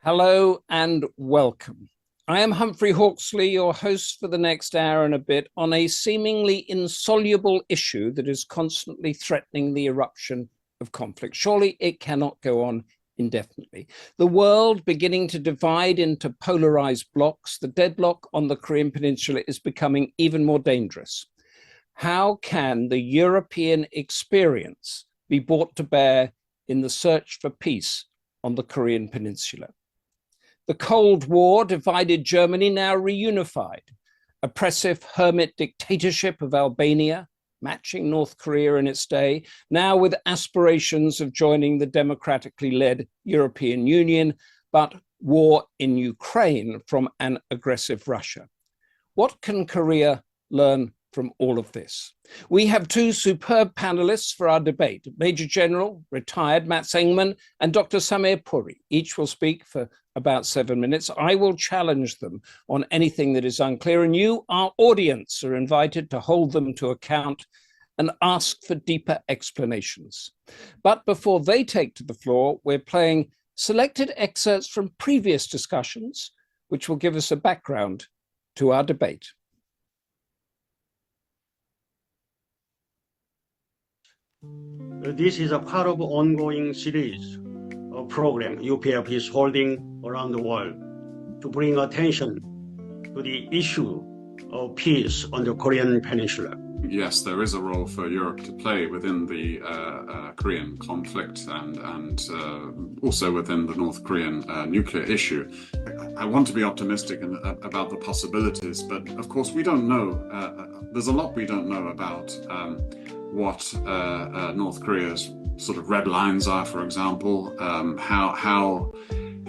Hello and welcome. I am Humphrey Hawksley, your host for the next hour and a bit on a seemingly insoluble issue that is constantly threatening the eruption of conflict. Surely it cannot go on indefinitely. The world beginning to divide into polarized blocks, the deadlock on the Korean Peninsula is becoming even more dangerous. How can the European experience be brought to bear in the search for peace on the Korean Peninsula? The Cold War divided Germany, now reunified. Oppressive hermit dictatorship of Albania, matching North Korea in its day, now with aspirations of joining the democratically led European Union, but war in Ukraine from an aggressive Russia. What can Korea learn from all of this? We have two superb panelists for our debate, Major General, retired Mats Engman, and Dr. Samir Puri. Each will speak for about 7 minutes. I will challenge them on anything that is unclear, and you, our audience, are invited to hold them to account and ask for deeper explanations. But before they take to the floor, we're playing selected excerpts from previous discussions, which will give us a background to our debate. This is a part of an ongoing series of program UPF is holding around the world to bring attention to the issue of peace on the Korean Peninsula. Yes, there is a role for Europe to play within the Korean conflict and also within the North Korean nuclear issue. I want to be optimistic about the possibilities, but of course we don't know. There's a lot we don't know about what North Korea's sort of red lines are, for example,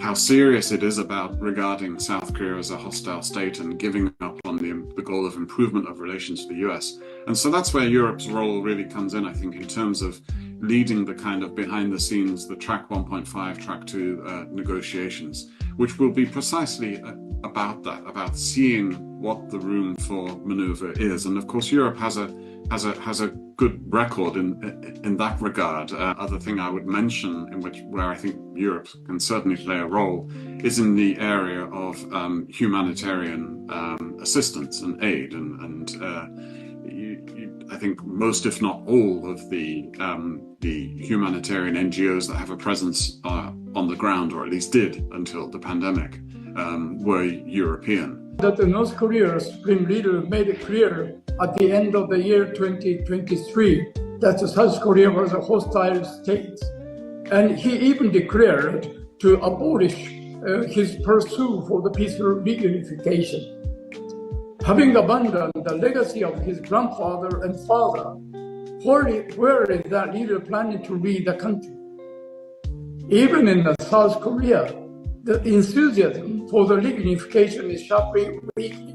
how serious it is about regarding South Korea as a hostile state and giving up on the goal of improvement of relations to the US. And so that's where Europe's role really comes in, I think, in terms of leading the kind of behind the scenes, the track 1.5, track 2 negotiations, which will be precisely about that, about seeing what the room for maneuver is. And of course, Europe has a good record in that regard. Other thing I would mention, where I think Europe can certainly play a role, is in the area of humanitarian assistance and aid. I think most, if not all, of the humanitarian NGOs that have a presence on the ground, or at least did until the pandemic, were European. That the North Korea Supreme Leader made it clear at the end of the year 2023 that South Korea was a hostile state. And he even declared to abolish his pursuit for the peaceful reunification. Having abandoned the legacy of his grandfather and father, where is that leader planning to lead the country? Even in South Korea, the enthusiasm for the reunification is sharply weakening.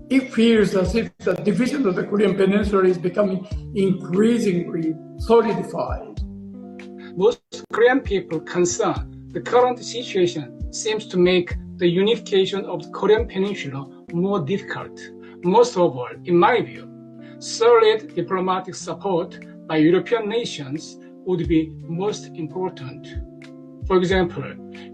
It feels as if the division of the Korean Peninsula is becoming increasingly solidified. Most Korean people concerned the current situation seems to make the unification of the Korean Peninsula more difficult. Most of all, in my view, solid diplomatic support by European nations would be most important. For example,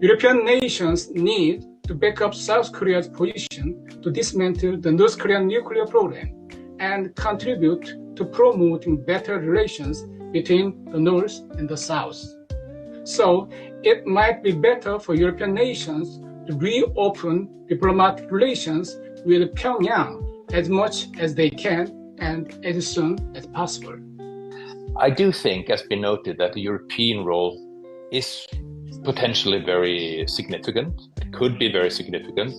European nations need to back up South Korea's position to dismantle the North Korean nuclear program and contribute to promoting better relations between the North and the South. So it might be better for European nations to reopen diplomatic relations with Pyongyang as much as they can and as soon as possible. I do think, as been noted, that the European role is potentially very significant. It could be very significant.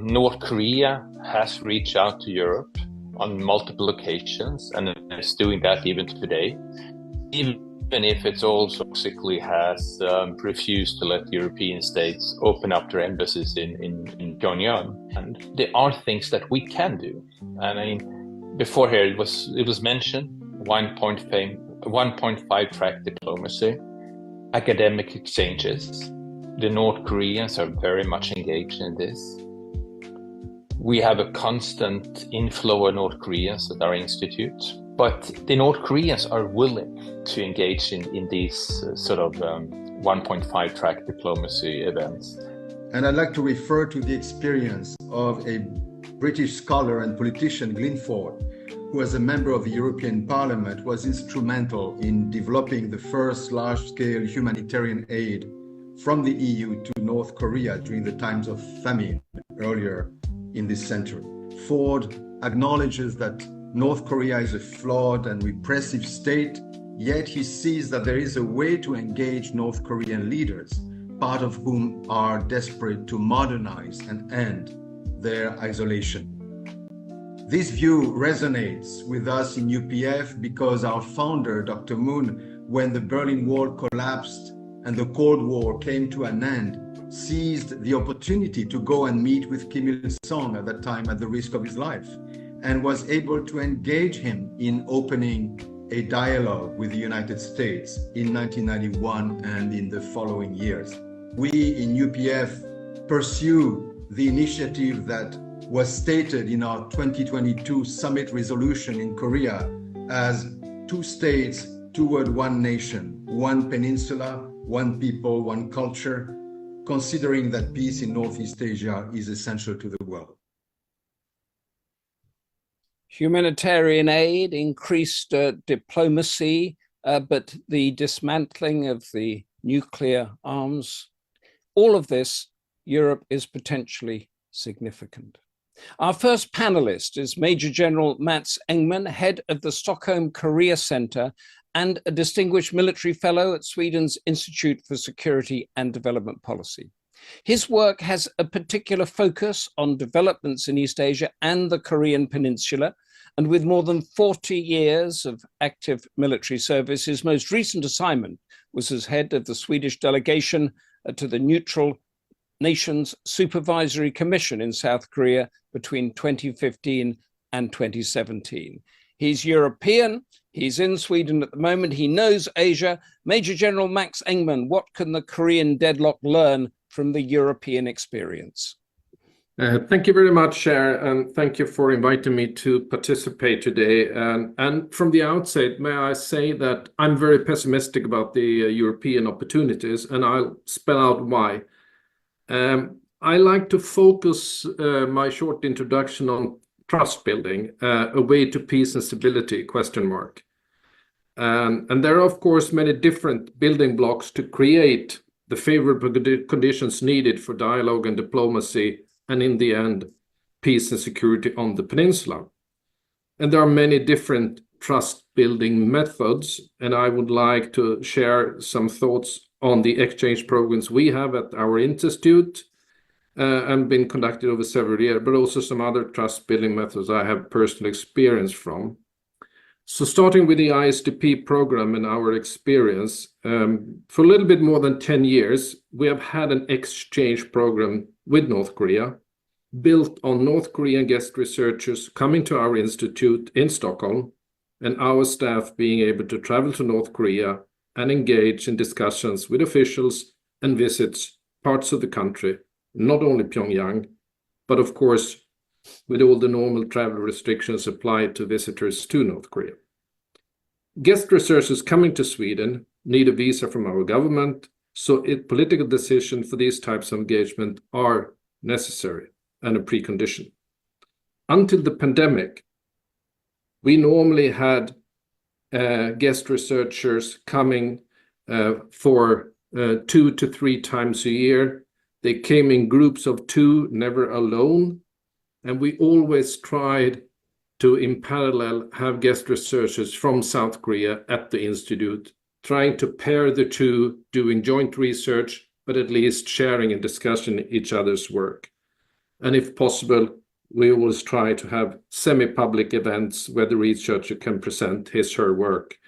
North Korea has reached out to Europe on multiple occasions and is doing that even today, even if it also basically has refused to let European states open up their embassies in Pyongyang. And there are things that we can do. And I mean, before here it was mentioned 1.5 track diplomacy, academic exchanges. The North Koreans are very much engaged in this. We have a constant inflow of North Koreans at our institute, but the North Koreans are willing to engage in these sort of 1.5 track diplomacy events. And I'd like to refer to the experience of a British scholar and politician, Glenford, who as a member of the European Parliament was instrumental in developing the first large-scale humanitarian aid from the EU to North Korea during the times of famine earlier in this century. Ford acknowledges that North Korea is a flawed and repressive state, yet he sees that there is a way to engage North Korean leaders, part of whom are desperate to modernize and end their isolation. This view resonates with us in UPF because our founder, Dr. Moon, when the Berlin Wall collapsed and the Cold War came to an end, seized the opportunity to go and meet with Kim Il-sung at that time at the risk of his life, and was able to engage him in opening a dialogue with the United States in 1991 and in the following years. We in UPF pursue the initiative that was stated in our 2022 summit resolution in Korea as 2 states toward 1 nation, 1 peninsula, 1 people, 1 culture, considering that peace in Northeast Asia is essential to the world. Humanitarian aid, increased diplomacy, but the dismantling of the nuclear arms, all of this, Europe is potentially significant. Our first panelist is Major General Mats Engman, head of the Stockholm Korea Center and a distinguished military fellow at Sweden's Institute for Security and Development Policy. His work has a particular focus on developments in East Asia and the Korean Peninsula, and with more than 40 years of active military service, his most recent assignment was as head of the Swedish delegation to the Neutral Nations Supervisory Commission in South Korea between 2015 and 2017. He's European, he's in Sweden at the moment, he knows Asia. Major General Mats Engman, what can the Korean deadlock learn from the European experience? Thank you very much, Chair, and thank you for inviting me to participate today. And from the outset, may I say that I'm very pessimistic about the European opportunities, and I'll spell out why. I like to focus my short introduction on trust building, a way to peace and stability, question mark. And there are, of course, many different building blocks to create the favorable conditions needed for dialogue and diplomacy, and in the end, peace and security on the peninsula. And there are many different trust-building methods, and I would like to share some thoughts on the exchange programs we have at our institute and been conducted over several years, but also some other trust-building methods I have personal experience from. So starting with the ISDP program and our experience, for a little bit more than 10 years, we have had an exchange program with North Korea, built on North Korean guest researchers coming to our institute in Stockholm, and our staff being able to travel to North Korea and engage in discussions with officials and visits parts of the country, not only Pyongyang, but of course, with all the normal travel restrictions applied to visitors to North Korea. Guest researchers coming to Sweden need a visa from our government, so political decisions for these types of engagement are necessary and a precondition. Until the pandemic, we normally had guest researchers coming for 2 to 3 times a year. They came in groups of 2, never alone. And we always tried to, in parallel, have guest researchers from South Korea at the Institute, trying to pair the two, doing joint research, but at least sharing and discussing each other's work. And if possible, we always try to have semi-public events where the researcher can present his or her work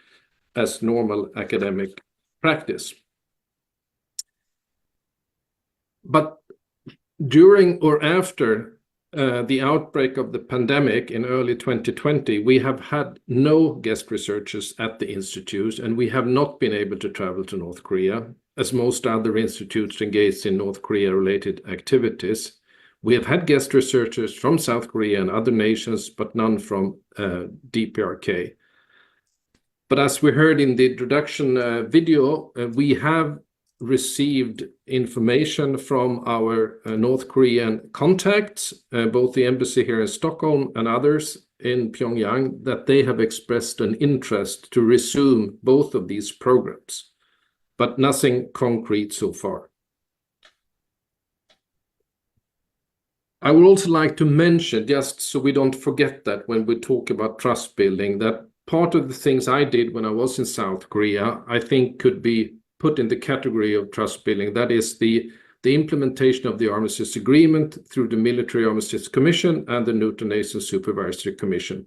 as normal academic practice. But during or after the outbreak of the pandemic in early 2020, we have had no guest researchers at the Institute, and we have not been able to travel to North Korea, as most other institutes engaged in North Korea-related activities. We have had guest researchers from South Korea and other nations, but none from DPRK. But as we heard in the introduction video, we have received information from our North Korean contacts, both the embassy here in Stockholm and others in Pyongyang, that they have expressed an interest to resume both of these programs, but nothing concrete so far. I would also like to mention, just so we don't forget that when we talk about trust building, that part of the things I did when I was in South Korea, I think could be put in the category of trust building. That is the implementation of the Armistice Agreement through the Military Armistice Commission and the Neutral Nations Supervisory Commission,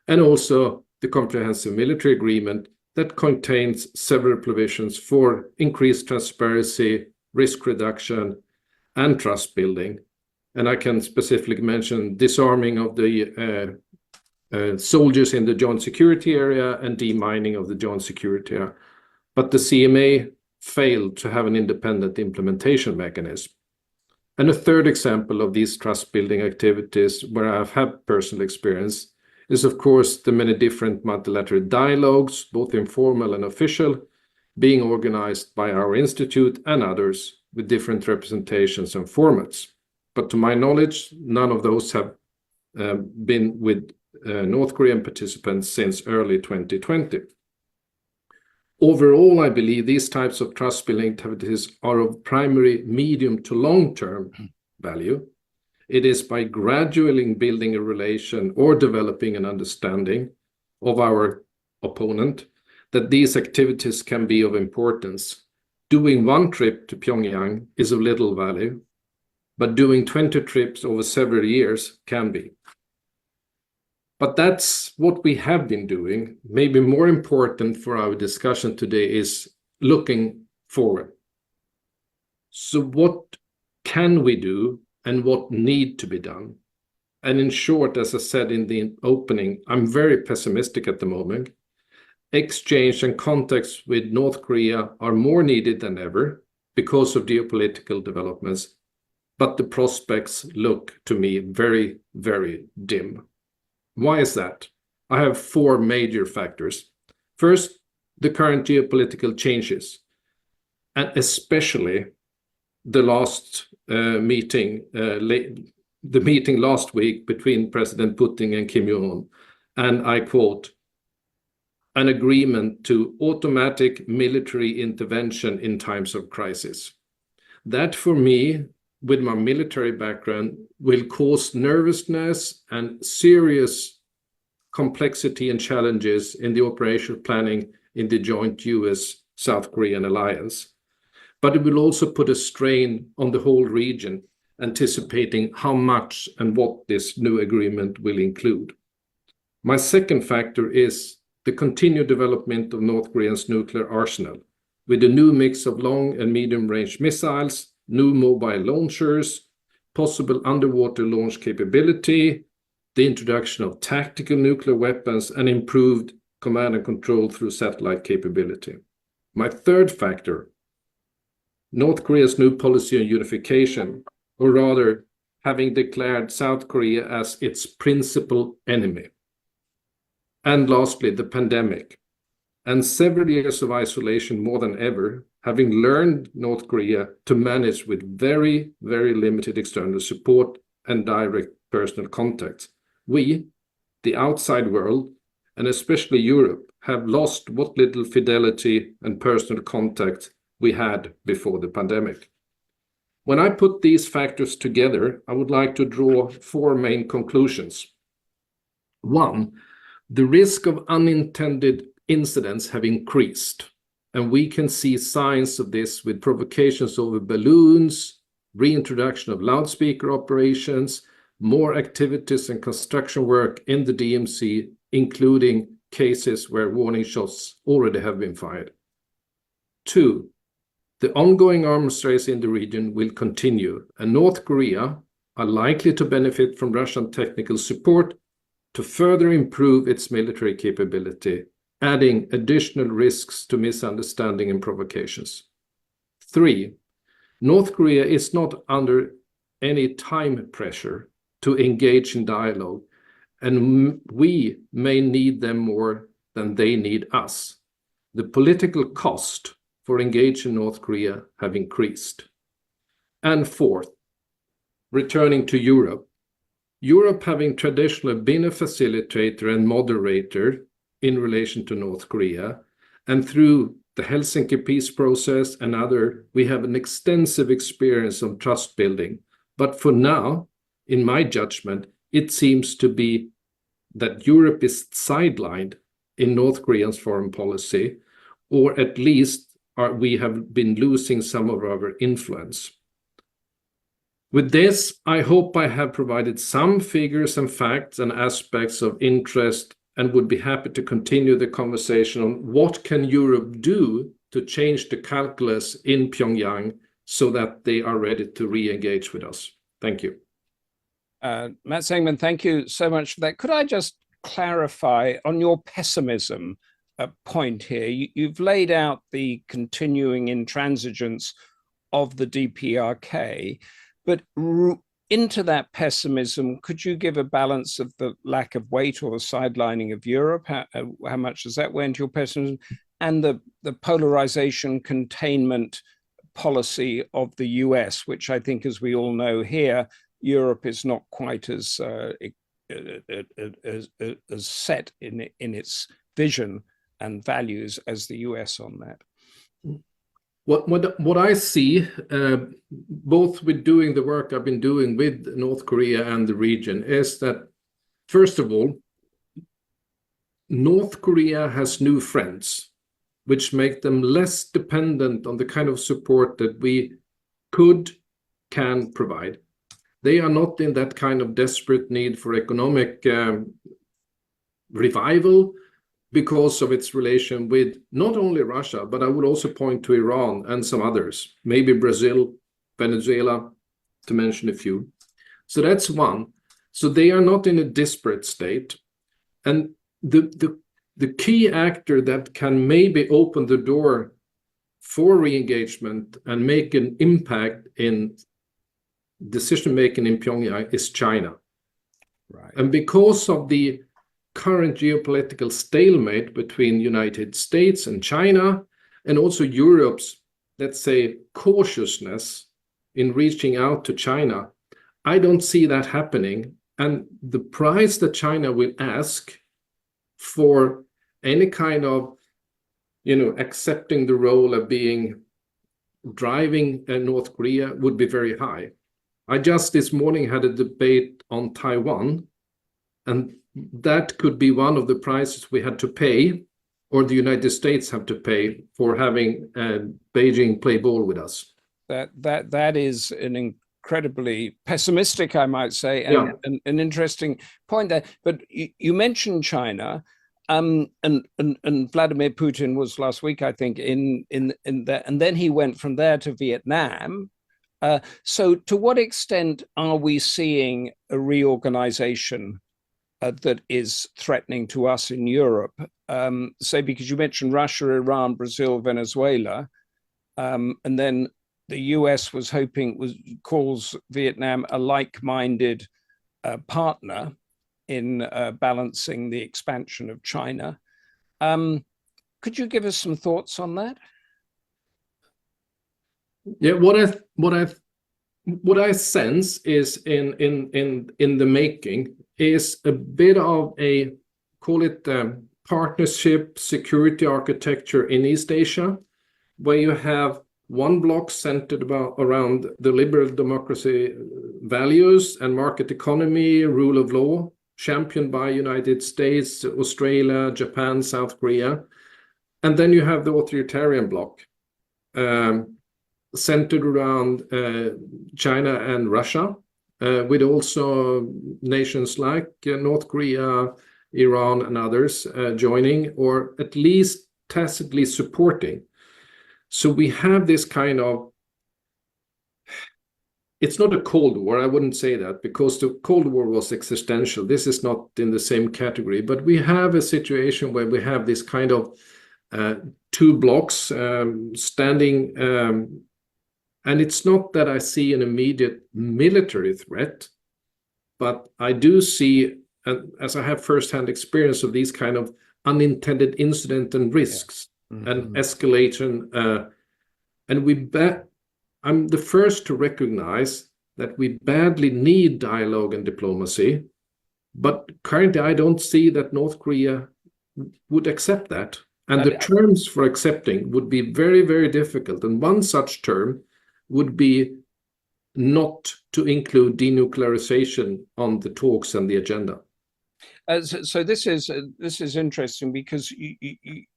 and also the Comprehensive Military Agreement that contains several provisions for increased transparency, risk reduction, and trust building. And I can specifically mention disarming of the soldiers in the joint security area and demining of the joint security area. But the CMA failed to have an independent implementation mechanism. And a third example of these trust building activities where I've had personal experience is, of course, the many different multilateral dialogues, both informal and official, being organized by our institute and others with different representations and formats. But to my knowledge, none of those have been with North Korean participants since early 2020. Overall, I believe these types of trust building activities are of primary medium to long-term value. It is by gradually building a relation or developing an understanding of our opponent that these activities can be of importance. Doing one trip to Pyongyang is of little value, but doing 20 trips over several years can be. But that's what we have been doing. Maybe more important for our discussion today is looking forward. So what can we do and what need to be done? And in short, as I said in the opening, I'm very pessimistic at the moment. Exchange and contacts with North Korea are more needed than ever because of geopolitical developments, but the prospects look to me very, very dim. Why is that? I have four major factors. First, the current geopolitical changes, and especially the last meeting, the meeting last week between President Putin and Kim Jong-un, and I quote, an agreement to automatic military intervention in times of crisis. That for me, with my military background, will cause nervousness and serious complexity and challenges in the operational planning in the joint US-South Korean alliance. But it will also put a strain on the whole region, anticipating how much and what this new agreement will include. My second factor is the continued development of North Korea's nuclear arsenal, with a new mix of long and medium-range missiles, new mobile launchers, possible underwater launch capability, the introduction of tactical nuclear weapons, and improved command and control through satellite capability. My third factor, North Korea's new policy on unification, or rather having declared South Korea as its principal enemy. And lastly, the pandemic, and several years of isolation more than ever, having learned North Korea to manage with very, very limited external support and direct personal contacts. We, the outside world, and especially Europe, have lost what little fidelity and personal contact we had before the pandemic. When I put these factors together, I would like to draw four main conclusions. One, the risk of unintended incidents have increased, and we can see signs of this with provocations over balloons, reintroduction of loudspeaker operations, more activities and construction work in the DMZ, including cases where warning shots already have been fired. Two, the ongoing arms race in the region will continue, and North Korea are likely to benefit from Russian technical support to further improve its military capability, adding additional risks to misunderstanding and provocations. Three, North Korea is not under any time pressure to engage in dialogue, and we may need them more than they need us. The political cost for engaging North Korea have increased. And fourth, returning to Europe, Europe having traditionally been a facilitator and moderator in relation to North Korea, and through the Helsinki peace process and other, we have an extensive experience of trust building. But for now, in my judgment, it seems to be that Europe is sidelined in North Korea's foreign policy, or at least we have been losing some of our influence. With this, I hope I have provided some figures and facts and aspects of interest, and would be happy to continue the conversation on what can Europe do to change the calculus in Pyongyang so that they are ready to re-engage with us. Thank you. Mats Engman, thank you so much for that. Could I just clarify on your pessimism point here? You've laid out the continuing intransigence of the DPRK, but into that pessimism, could you give a balance of the lack of weight or the sidelining of Europe? How much does that weigh into your pessimism? And the polarization containment policy of the US, which I think, as we all know here, Europe is not quite as set in its vision and values as the US on that. What I see, both with doing the work I've been doing with North Korea and the region, is that, first of all, North Korea has new friends, which make them less dependent on the kind of support that we can provide. They are not in that kind of desperate need for economic revival, because of its relation with not only Russia, but I would also point to Iran and some others, maybe Brazil, Venezuela, to mention a few. So that's one. So they are not in a disparate state. And the key actor that can maybe open the door for re-engagement and make an impact in decision-making in Pyongyang is China. Right. And because of the current geopolitical stalemate between United States and China, and also Europe's, let's say, cautiousness in reaching out to China, I don't see that happening. And the price that China will ask for any kind of, accepting the role of driving North Korea would be very high. I just this morning had a debate on Taiwan, and that could be one of the prices we had to pay, or the United States have to pay, for having Beijing play ball with us. That is an incredibly pessimistic, I might say, and an interesting point there. But you mentioned China, and Vladimir Putin was last week, I think, in that, and then he went from there to Vietnam. So to what extent are we seeing a reorganization that is threatening to us in Europe? Say, because you mentioned Russia, Iran, Brazil, Venezuela, and then the US calls Vietnam a like-minded partner in balancing the expansion of China. Could you give us some thoughts on that? Yeah, what I sense is in the making is a bit of a, call it partnership security architecture in East Asia, where you have one bloc centered around the liberal democracy values and market economy, rule of law, championed by United States, Australia, Japan, South Korea. And then you have the authoritarian bloc, centered around China and Russia, with also nations like North Korea, Iran, and others joining, or at least tacitly supporting. So we have this kind of, it's not a Cold War, I wouldn't say that, because the Cold War was existential. This is not in the same category, but we have a situation where we have this kind of two blocks standing, and it's not that I see an immediate military threat, but I do see, as I have firsthand experience of these kind of unintended incidents and risks, and escalation And I'm the first to recognize that we badly need dialogue and diplomacy, but currently I don't see that North Korea would accept that. And the terms for accepting would be very, very difficult. And one such term would be not to include denuclearization on the talks and the agenda. So this is interesting, because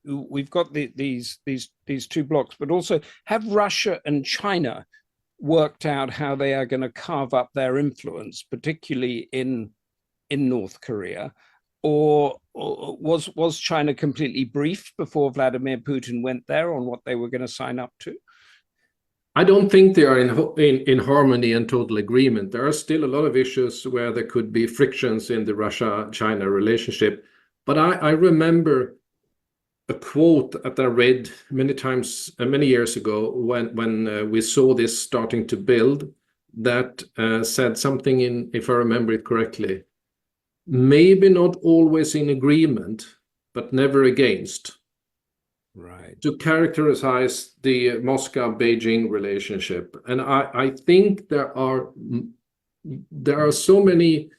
we've got these two blocks, but also, have Russia and China worked out how they are going to carve up their influence, particularly in North Korea, or was China completely briefed before Vladimir Putin went there on what they were going to sign up to? I don't think they are in harmony and total agreement. There are still a lot of issues where there could be frictions in the Russia-China relationship. But I remember a quote that I read many times, many years ago, when we saw this starting to build, that said something in, if I remember it correctly, maybe not always in agreement, but never against. Right. To characterize the Moscow-Beijing relationship. And I think there are so many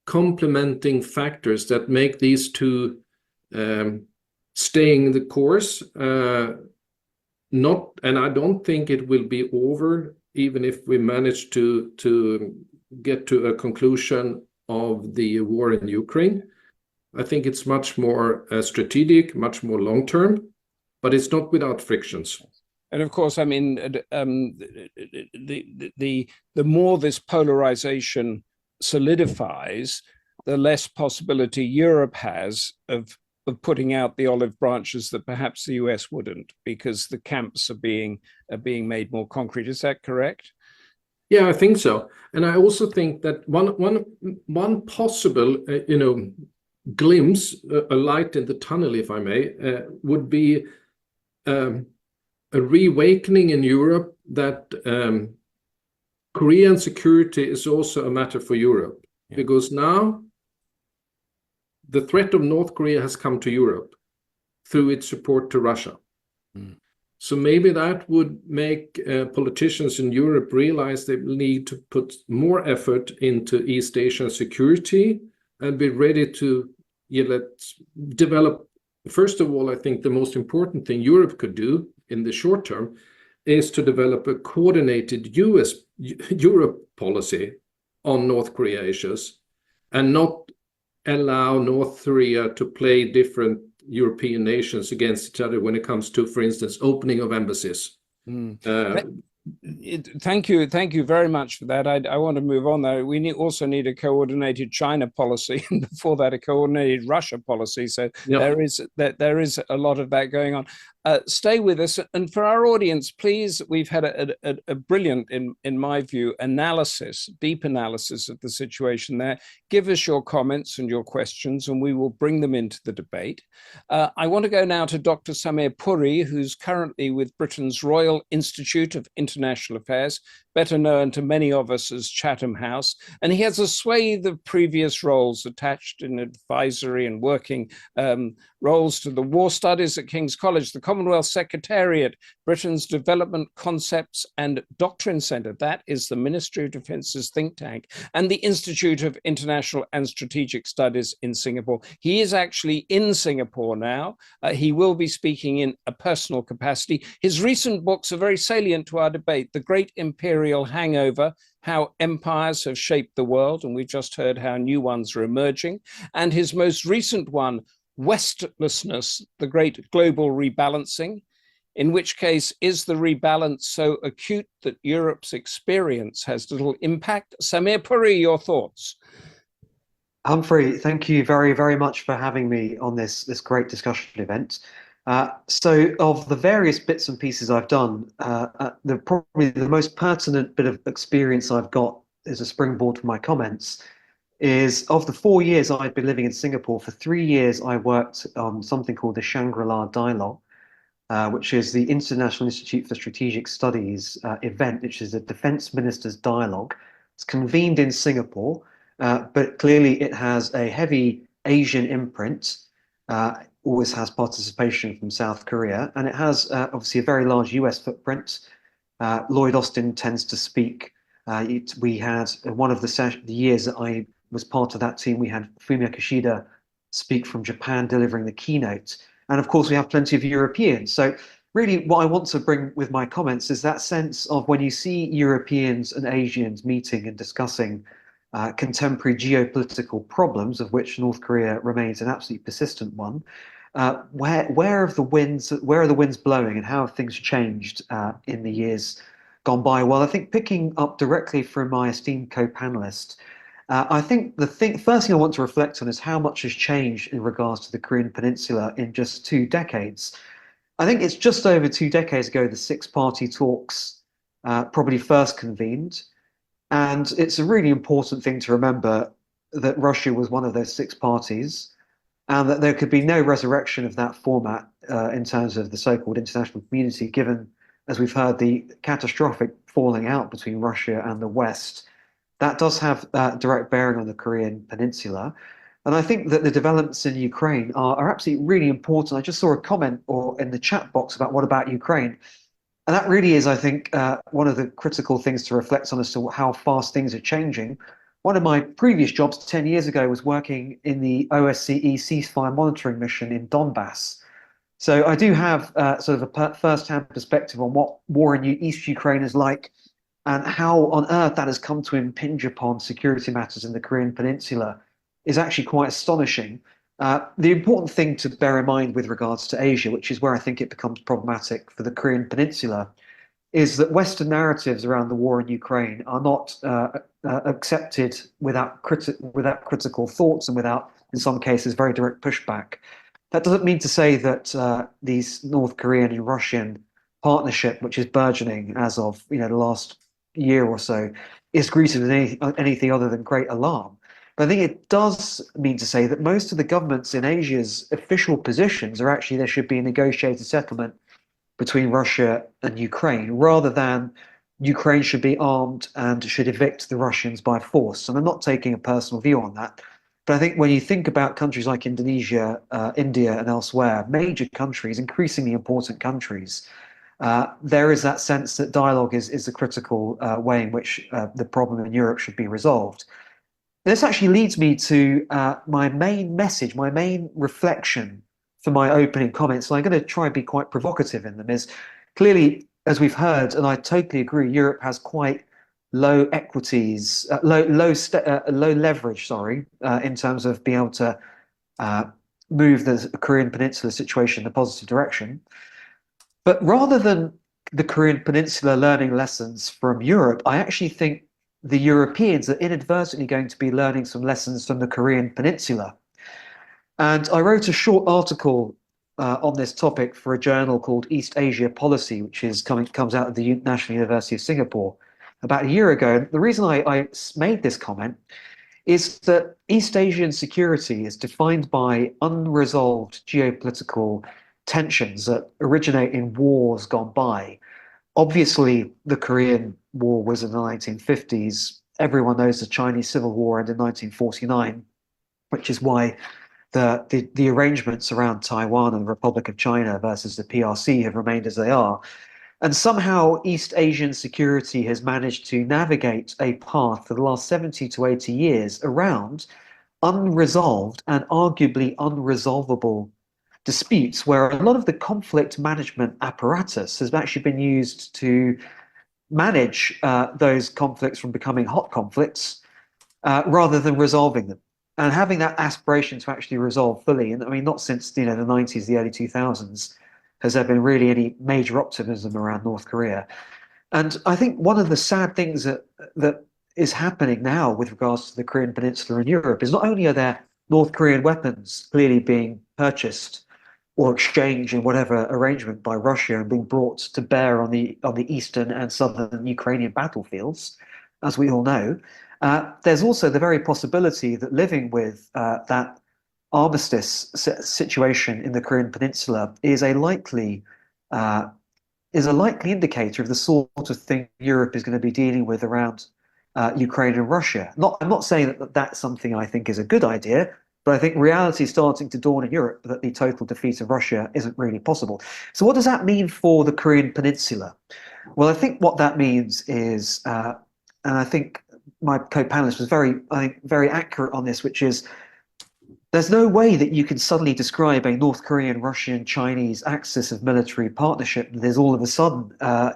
complementing factors that make these two staying the course. And I don't think it will be over, even if we manage to get to a conclusion of the war in Ukraine. I think it's much more strategic, much more long-term. But it's not without frictions. And of course, I mean, the more this polarization solidifies, the less possibility Europe has of putting out the olive branches that perhaps the US wouldn't, because the camps are being made more concrete. Is that correct? Yeah, I think so. And I also think that one possible, glimpse, a light in the tunnel, if I may, would be a reawakening in Europe that Korean security is also a matter for Europe, because now the threat of North Korea has come to Europe through its support to Russia. So maybe that would make politicians in Europe realize they need to put more effort into East Asian security and be ready to let's develop. First of all, I think the most important thing Europe could do in the short term is to develop a coordinated Europe policy on North Korea issues, and not allow North Korea to play different European nations against each other when it comes to, for instance, opening of embassies. Thank you very much for that. I want to move on, though. We also need a coordinated China policy, and before that, a coordinated Russia policy. So there is a lot of that going on. Stay with us, and for our audience, please. We've had a brilliant, in my view, deep analysis of the situation there. Give us your comments and your questions, and we will bring them into the debate. I want to go now to Dr. Samir Puri, who's currently with Britain's Royal Institute of International Affairs, better known to many of us as Chatham House, and he has a swathe of previous roles attached in advisory and working roles to the War Studies at King's College, the Commonwealth Secretariat, Britain's Development Concepts and Doctrine Centre, that is the Ministry of Defence's think tank, and the Institute of International and Strategic Studies in Singapore. He is actually in Singapore now. He will be speaking in a personal capacity. His recent books are very salient to our debate: The Great Imperial Hangover, How Empires Have Shaped the World, and we've just heard how new ones are emerging, and his most recent one, Westlessness, The Great Global Rebalancing, in which case, is the rebalance so acute that Europe's experience has little impact? Samir Puri, your thoughts? Humphrey, thank you very, very much for having me on this great discussion event. So of the various bits and pieces I've done, probably the most pertinent bit of experience I've got as a springboard for my comments is, of the 4 years I've been living in Singapore, for 3 years I worked on something called the Shangri-La Dialogue, which is the International Institute for Strategic Studies event, which is a defense ministers' dialogue. It's convened in Singapore, but clearly it has a heavy Asian imprint. always has participation from South Korea, and it has obviously a very large US footprint. Lloyd Austin tends to speak. We had one of the years that I was part of that team, we had Fumio Kishida speak from Japan, delivering the keynote. And of course, we have plenty of Europeans. So really what I want to bring with my comments is that sense of when you see Europeans and Asians meeting and discussing contemporary geopolitical problems, of which North Korea remains an absolutely persistent one, where are the winds blowing and how have things changed in the years gone by? Well, I think picking up directly from my esteemed co-panelist, I think the first thing I want to reflect on is how much has changed in regards to the Korean Peninsula in just 2 decades. I think it's just over 2 decades ago the six-party talks probably first convened, and it's a really important thing to remember that Russia was one of those 6 parties, and that there could be no resurrection of that format in terms of the so-called international community, given, as we've heard, the catastrophic falling out between Russia and the West. That does have direct bearing on the Korean Peninsula. And I think that the developments in Ukraine are absolutely really important. I just saw a comment in the chat box about what about Ukraine? And that really is, I think, one of the critical things to reflect on as to how fast things are changing. One of my previous jobs 10 years ago was working in the OSCE ceasefire monitoring mission in Donbass. So I do have sort of a first-hand perspective on what war in East Ukraine is like and how on earth that has come to impinge upon security matters in the Korean Peninsula is actually quite astonishing. The important thing to bear in mind with regards to Asia, which is where I think it becomes problematic for the Korean Peninsula, is that Western narratives around the war in Ukraine are not accepted without critical thoughts and without, in some cases, very direct pushback. That doesn't mean to say that these North Korean and Russian partnership, which is burgeoning as of the last year or so, is greeted with anything other than great alarm. But I think it does mean to say that most of the governments in Asia's official positions are actually there should be a negotiated settlement between Russia and Ukraine, rather than Ukraine should be armed and should evict the Russians by force. And I'm not taking a personal view on that. But I think when you think about countries like Indonesia, India, and elsewhere, major countries, increasingly important countries, there is that sense that dialogue is the critical way in which the problem in Europe should be resolved. This actually leads me to my main message, my main reflection for my opening comments. And I'm going to try and be quite provocative in them. Is clearly, as we've heard, and I totally agree, Europe has quite low equities, low leverage, in terms of being able to move the Korean Peninsula situation in a positive direction. But rather than the Korean Peninsula learning lessons from Europe, I actually think the Europeans are inadvertently going to be learning some lessons from the Korean Peninsula. And I wrote a short article on this topic for a journal called East Asia Policy, which comes out of the National University of Singapore about a year ago. And the reason I made this comment is that East Asian security is defined by unresolved geopolitical tensions that originate in wars gone by. Obviously, the Korean War was in the 1950s. Everyone knows the Chinese Civil War ended in 1949, which is why the arrangements around Taiwan and the Republic of China versus the PRC have remained as they are. And somehow East Asian security has managed to navigate a path for the last 70 to 80 years around unresolved and arguably unresolvable disputes, where a lot of the conflict management apparatus has actually been used to manage those conflicts from becoming hot conflicts rather than resolving them. And having that aspiration to actually resolve fully, and I mean, not since the 90s, the early 2000s, has there been really any major optimism around North Korea. And I think one of the sad things that is happening now with regards to the Korean Peninsula and Europe is not only are there North Korean weapons clearly being purchased or exchanged in whatever arrangement by Russia and being brought to bear on the eastern and southern Ukrainian battlefields, as we all know, there's also the very possibility that living with that armistice situation in the Korean Peninsula is a likely indicator of the sort of thing Europe is going to be dealing with around Ukraine and Russia. I'm not saying that that's something I think is a good idea. But I think reality is starting to dawn in Europe that the total defeat of Russia isn't really possible. So what does that mean for the Korean Peninsula? Well, I think what that means is, and I think my co-panelist was very accurate on this, which is there's no way that you can suddenly describe a North Korean, Russian, Chinese axis of military partnership that is all of a sudden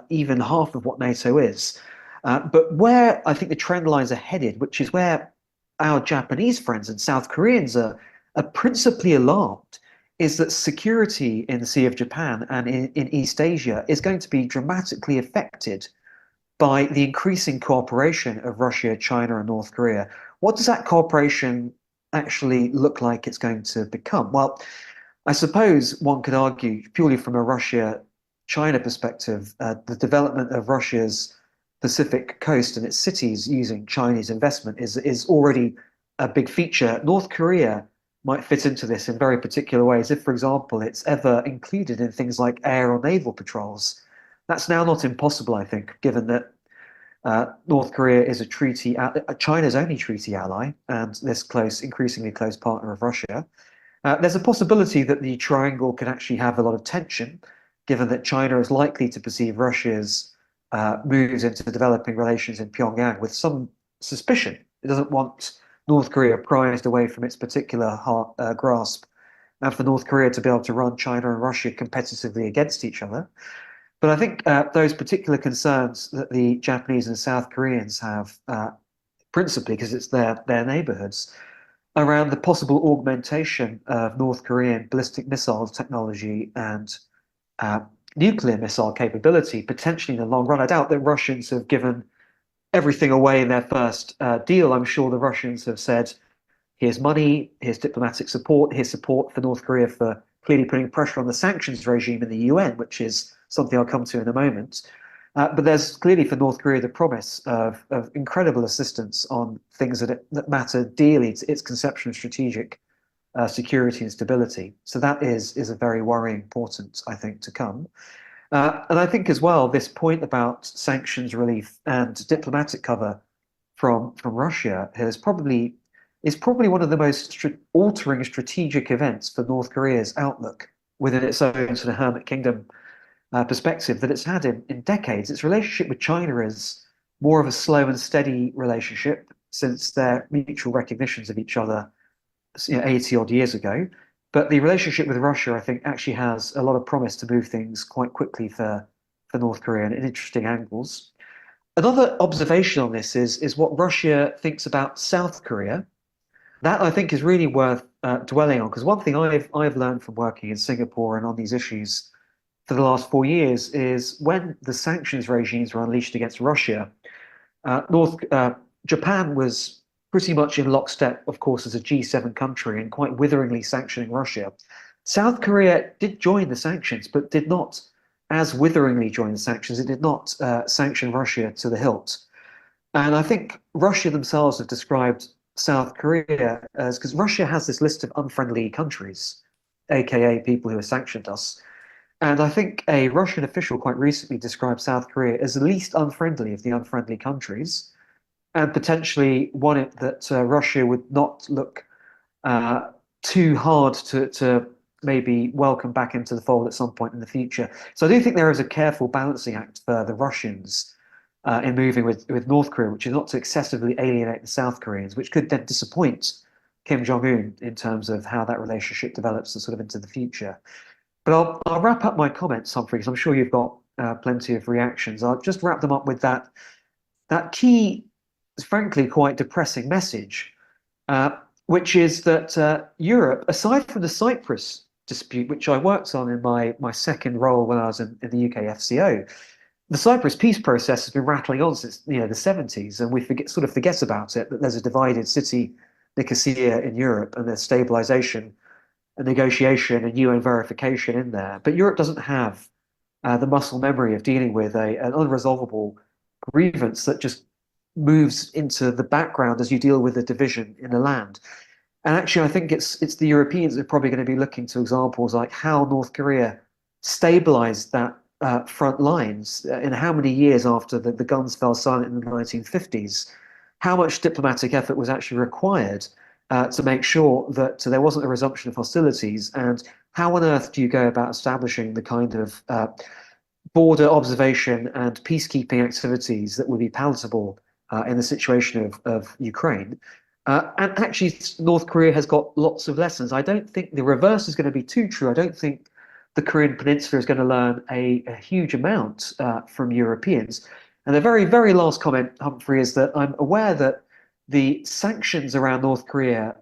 even half of what NATO is. But where I think the trend lines are headed, which is where our Japanese friends and South Koreans are principally alarmed, is that security in the Sea of Japan and in East Asia is going to be dramatically affected by the increasing cooperation of Russia, China, and North Korea. What does that cooperation actually look like it's going to become? Well, I suppose one could argue, purely from a Russia-China perspective, the development of Russia's Pacific coast and its cities using Chinese investment is already a big feature. North Korea might fit into this in very particular ways. If, for example, it's ever included in things like air or naval patrols, that's now not impossible, I think, given that North Korea is China's only treaty ally and this increasingly close partner of Russia. There's a possibility that the triangle can actually have a lot of tension, given that China is likely to perceive Russia's moves into developing relations in Pyongyang with some suspicion. It doesn't want North Korea prized away from its particular grasp, and for North Korea to be able to run China and Russia competitively against each other. But I think those particular concerns that the Japanese and South Koreans have, principally because it's their neighborhoods, around the possible augmentation of North Korean ballistic missile technology and nuclear missile capability, potentially in the long run. I doubt that Russians have given everything away in their first deal. I'm sure the Russians have said, here's money, here's diplomatic support, here's support for North Korea for clearly putting pressure on the sanctions regime in the UN, which is something I'll come to in a moment. But there's clearly for North Korea the promise of incredible assistance on things that matter dearly to its conception of strategic security and stability. So that is a very worrying portent, I think, to come. And I think as well, this point about sanctions relief and diplomatic cover from Russia is probably one of the most altering strategic events for North Korea's outlook within its own sort of hermit kingdom perspective that it's had in decades. Its relationship with China is more of a slow and steady relationship since their mutual recognitions of each other 80 odd years ago. But the relationship with Russia, I think, actually has a lot of promise to move things quite quickly for North Korea in interesting angles. Another observation on this is what Russia thinks about South Korea. That, I think, is really worth dwelling on, because one thing I've learned from working in Singapore and on these issues for the last 4 years is when the sanctions regimes were unleashed against Russia, Japan was pretty much in lockstep, of course, as a G7 country and quite witheringly sanctioning Russia. South Korea did join the sanctions, but did not as witheringly join the sanctions. It did not sanction Russia to the hilt. And I think Russia themselves have described South Korea as, because Russia has this list of unfriendly countries, aka people who have sanctioned us. And I think a Russian official quite recently described South Korea as the least unfriendly of the unfriendly countries, and potentially one that Russia would not look too hard to maybe welcome back into the fold at some point in the future. So I do think there is a careful balancing act for the Russians in moving with North Korea, which is not to excessively alienate the South Koreans, which could then disappoint Kim Jong-un in terms of how that relationship develops sort of into the future. But I'll wrap up my comments, Humphrey, because I'm sure you've got plenty of reactions. I'll just wrap them up with that key, frankly, quite depressing message, which is that Europe, aside from the Cyprus dispute, which I worked on in my second role when I was in the UK FCO, the Cyprus peace process has been rattling on since the 70s, and we sort of forget about it, that there's a divided city, Nicosia, in Europe, and there's stabilization and negotiation and UN verification in there. But Europe doesn't have the muscle memory of dealing with an unresolvable grievance that just moves into the background as you deal with the division in the land. And actually, I think it's the Europeans that are probably going to be looking to examples like how North Korea stabilized that front lines in how many years after the guns fell silent in the 1950s, how much diplomatic effort was actually required, to make sure that there wasn't a resumption of hostilities? And how on earth do you go about establishing the kind of border observation and peacekeeping activities that would be palatable in the situation of Ukraine? And actually, North Korea has got lots of lessons. I don't think the reverse is going to be too true. I don't think the Korean Peninsula is going to learn a huge amount from Europeans. And the very, very last comment, Humphrey, is that I'm aware that the sanctions around North Korea,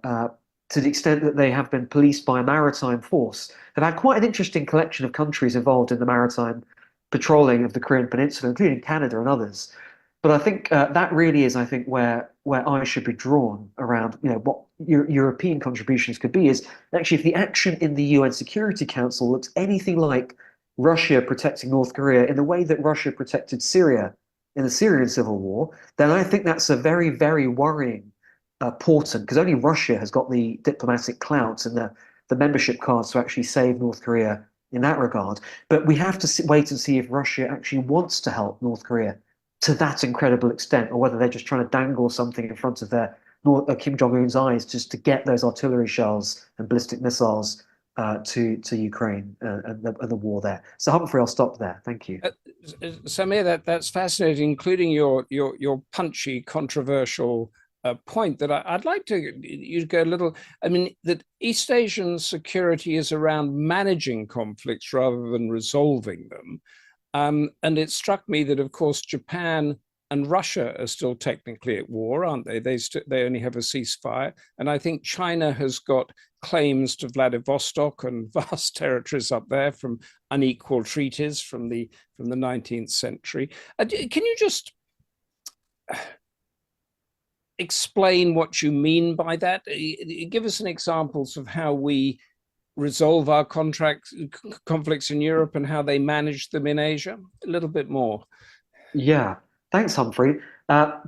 to the extent that they have been policed by a maritime force, have had quite an interesting collection of countries involved in the maritime patrolling of the Korean Peninsula, including Canada and others. But I think that really is, I think, where I should be drawn around, what European contributions could be. Is actually, if the action in the UN Security Council looks anything like Russia protecting North Korea in the way that Russia protected Syria in the Syrian civil war, then I think that's a very, very worrying portent, because only Russia has got the diplomatic clout and the membership cards to actually save North Korea in that regard. But we have to wait and see if Russia actually wants to help North Korea to that incredible extent, or whether they're just trying to dangle something in front of their Kim Jong-un's eyes just to get those artillery shells and ballistic missiles to Ukraine and the war there. So Humphrey, I'll stop there. Thank you. Samir, that's fascinating, including your punchy, controversial point that I'd like you to go a little. I mean, that East Asian security is around managing conflicts rather than resolving them. And it struck me that, of course, Japan and Russia are still technically at war, aren't they? They only have a ceasefire. And I think China has got claims to Vladivostok and vast territories up there from unequal treaties from the 19th century. Can you just explain what you mean by that? Give us an examples of how we resolve our conflicts in Europe and how they manage them in Asia? A little bit more. Yeah, thanks, Humphrey.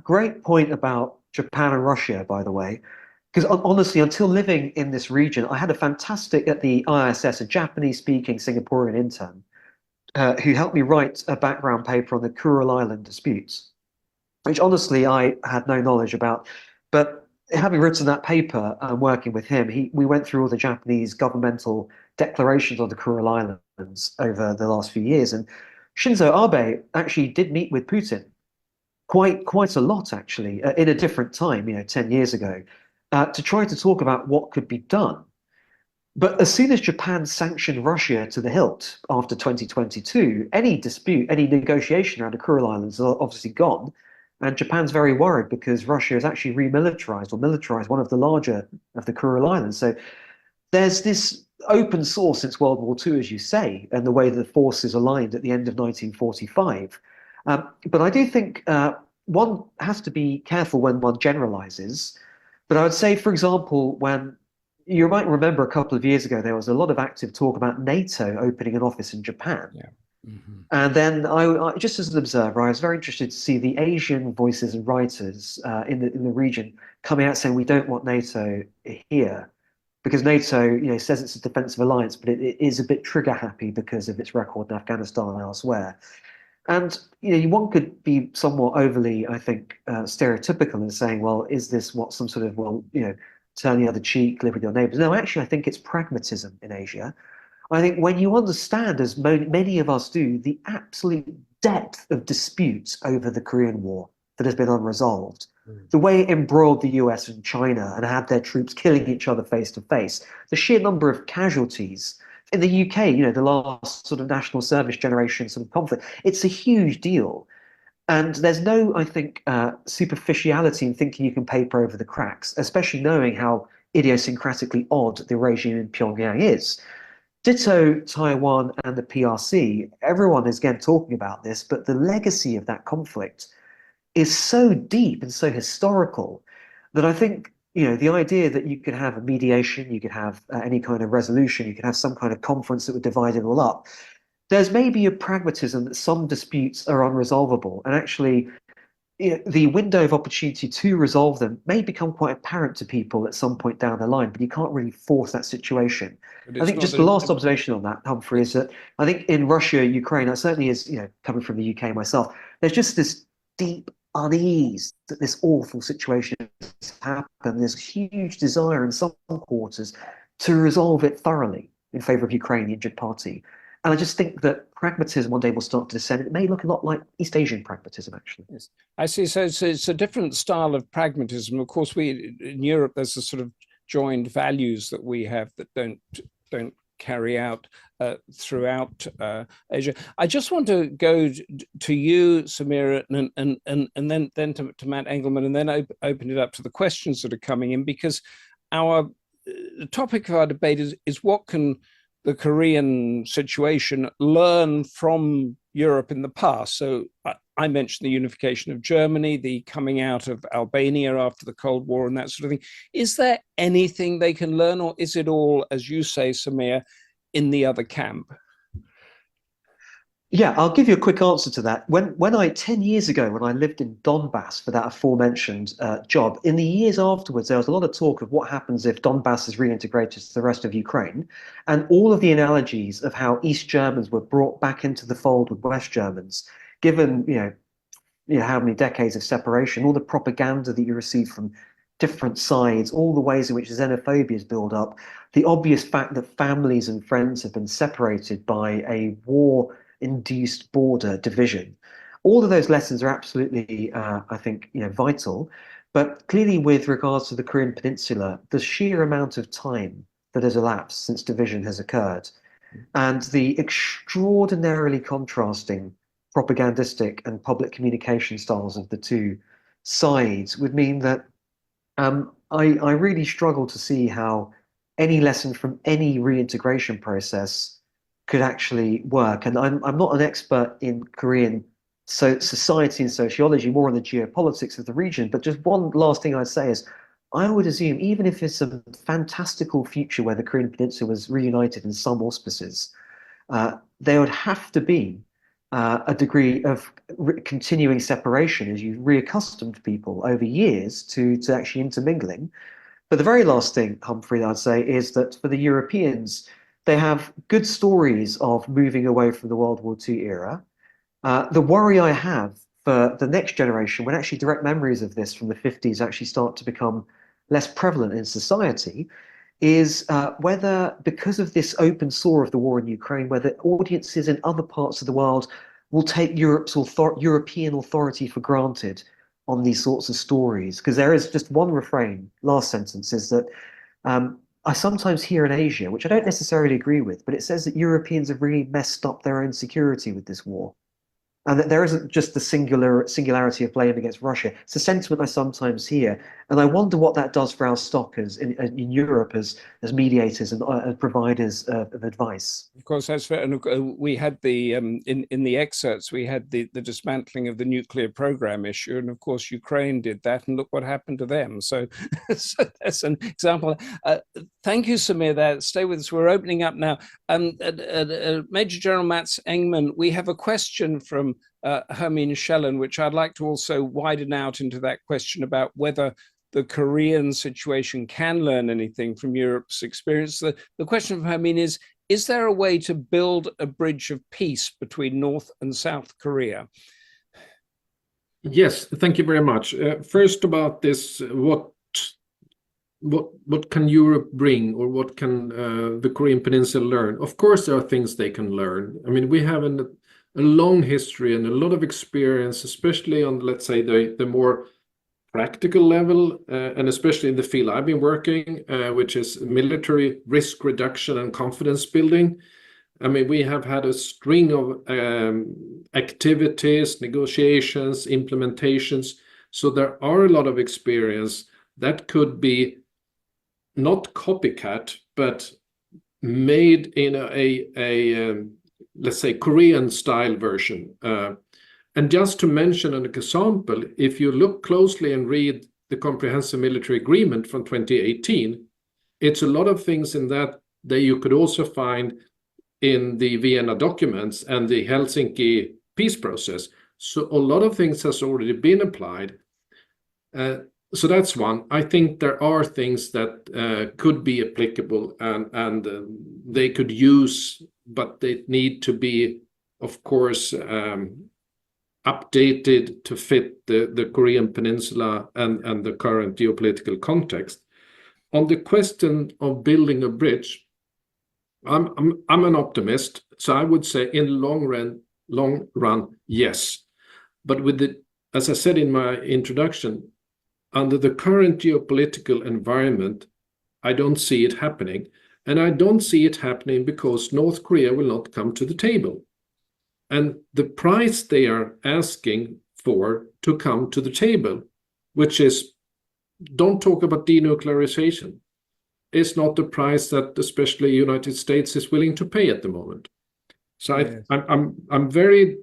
Great point about Japan and Russia, by the way, because honestly, until living in this region, I had a fantastic, at the ISS, a Japanese-speaking Singaporean intern who helped me write a background paper on the Kuril Island disputes, which honestly I had no knowledge about. But having written that paper and working with him, we went through all the Japanese governmental declarations on the Kuril Islands over the last few years. And Shinzo Abe actually did meet with Putin quite a lot, actually, in a different time, 10 years ago, to try to talk about what could be done. But as soon as Japan sanctioned Russia to the hilt after 2022, any dispute, any negotiation around the Kuril Islands is obviously gone. And Japan's very worried because Russia has actually remilitarized or militarized one of the larger of the Kuril Islands. So there's this open sore since World War II, as you say, and the way that the forces aligned at the end of 1945. But I do think one has to be careful when one generalizes. But I would say, for example, when you might remember a couple of years ago, there was a lot of active talk about NATO opening an office in Japan. Yeah. Mm-hmm. And then I just as an observer, I was very interested to see the Asian voices and writers in the region coming out saying we don't want NATO here because NATO, says it's a defensive alliance, but it is a bit trigger happy because of its record in Afghanistan and elsewhere. And one could be somewhat overly, I think, stereotypical in saying, well, is this some sort of turn the other cheek, live with your neighbors? No, actually, I think it's pragmatism in Asia. I think when you understand, as many of us do, the absolute depth of disputes over the Korean War that has been unresolved, the way it embroiled the US and China and had their troops killing each other face to face, the sheer number of casualties in the UK, the last sort of national service generation sort of conflict, it's a huge deal. And there's no, I think, superficiality in thinking you can paper over the cracks, especially knowing how idiosyncratically odd the regime in Pyongyang is. Ditto Taiwan and the PRC, everyone is again talking about this, but the legacy of that conflict is so deep and so historical that I think, the idea that you could have a mediation, you could have any kind of resolution, you could have some kind of conference that would divide it all up. There's maybe a pragmatism that some disputes are unresolvable, and actually the window of opportunity to resolve them may become quite apparent to people at some point down the line, but you can't really force that situation. I think just the last observation on that, Humphrey, is that I think in Russia, Ukraine, that certainly is, coming from the UK myself, there's just this deep unease that this awful situation has happened. There's huge desire in some quarters to resolve it thoroughly in favor of Ukraine, the injured party. And I just think that pragmatism one day will start to descend. It may look a lot like East Asian pragmatism, actually. Yes. I see. So it's a different style of pragmatism. Of course, in Europe, there's a sort of joined values that we have that don't carry out throughout Asia. I just want to go to you, Samir, and then to Matt Engman, and then open it up to the questions that are coming in, because the topic of our debate is what can the Korean situation learn from Europe in the past. So I mentioned the unification of Germany, the coming out of Albania after the Cold War and that sort of thing. Is there anything they can learn, or is it all, as you say, Samir, in the other camp? Yeah, I'll give you a quick answer to that. When I 10 years ago, when I lived in Donbass for that aforementioned job, in the years afterwards, there was a lot of talk of what happens if Donbass is reintegrated to the rest of Ukraine, and all of the analogies of how East Germans were brought back into the fold with West Germans, given how many decades of separation, all the propaganda that you receive from different sides, all the ways in which xenophobia is built up, the obvious fact that families and friends have been separated by a war-induced border division. All of those lessons are absolutely, I think, vital. But clearly, with regards to the Korean Peninsula, the sheer amount of time that has elapsed since division has occurred, and the extraordinarily contrasting propagandistic and public communication styles of the two sides would mean that I really struggle to see how any lesson from any reintegration process could actually work. And I'm not an expert in Korean society and sociology, more on the geopolitics of the region. But just one last thing I'd say is, I would assume, even if it's a fantastical future where the Korean Peninsula was reunited in some auspices, there would have to be a degree of continuing separation as you reaccustomed people over years to actually intermingling. But the very last thing, Humphrey, I'd say is that for the Europeans, they have good stories of moving away from the World War II era. The worry I have for the next generation, when actually direct memories of this from the 50s actually start to become less prevalent in society, is whether, because of this open sore of the war in Ukraine, whether audiences in other parts of the world will take European authority for granted on these sorts of stories. Because there is just one refrain, last sentence, is that I sometimes hear in Asia, which I don't necessarily agree with, but it says that Europeans have really messed up their own security with this war. And that there isn't just the singularity of blame against Russia. It's a sentiment I sometimes hear. And I wonder what that does for our stock in Europe as mediators and providers of advice. Of course, that's fair. And we had the, in the excerpts, we had the dismantling of the nuclear program issue. And of course, Ukraine did that. And look what happened to them. So, so that's an example. Thank you, Samir. Stay with us. We're opening up now. Major General Matt Engman, we have a question from Hermine Schellen, which I'd like to also widen out into that question about whether the Korean situation can learn anything from Europe's experience. The question from Hermine is there a way to build a bridge of peace between North and South Korea? Yes, thank you very much. First about this, what can Europe bring, or what can the Korean Peninsula learn? Of course, there are things they can learn. I mean, we have a long history and a lot of experience, especially on, let's say, the more practical level, and especially in the field I've been working, which is military risk reduction and confidence building. I mean, we have had a string of activities, negotiations, implementations. So there are a lot of experience that could be not copycat, but made in a let's say, Korean style version. And just to mention an example, if you look closely and read the Comprehensive Military Agreement from 2018, it's a lot of things in that you could also find in the Vienna documents and the Helsinki peace process. So a lot of things has already been applied. So that's one. I think there are things that could be applicable and they could use, but they need to be, of course, updated to fit the Korean Peninsula and the current geopolitical context. On the question of building a bridge, I'm an optimist, so I would say in the long run, yes. But with the, as I said in my introduction, under the current geopolitical environment, I don't see it happening. And I don't see it happening because North Korea will not come to the table. And the price they are asking for to come to the table, which is, don't talk about denuclearization, is not the price that especially the United States is willing to pay at the moment. So yes. I'm very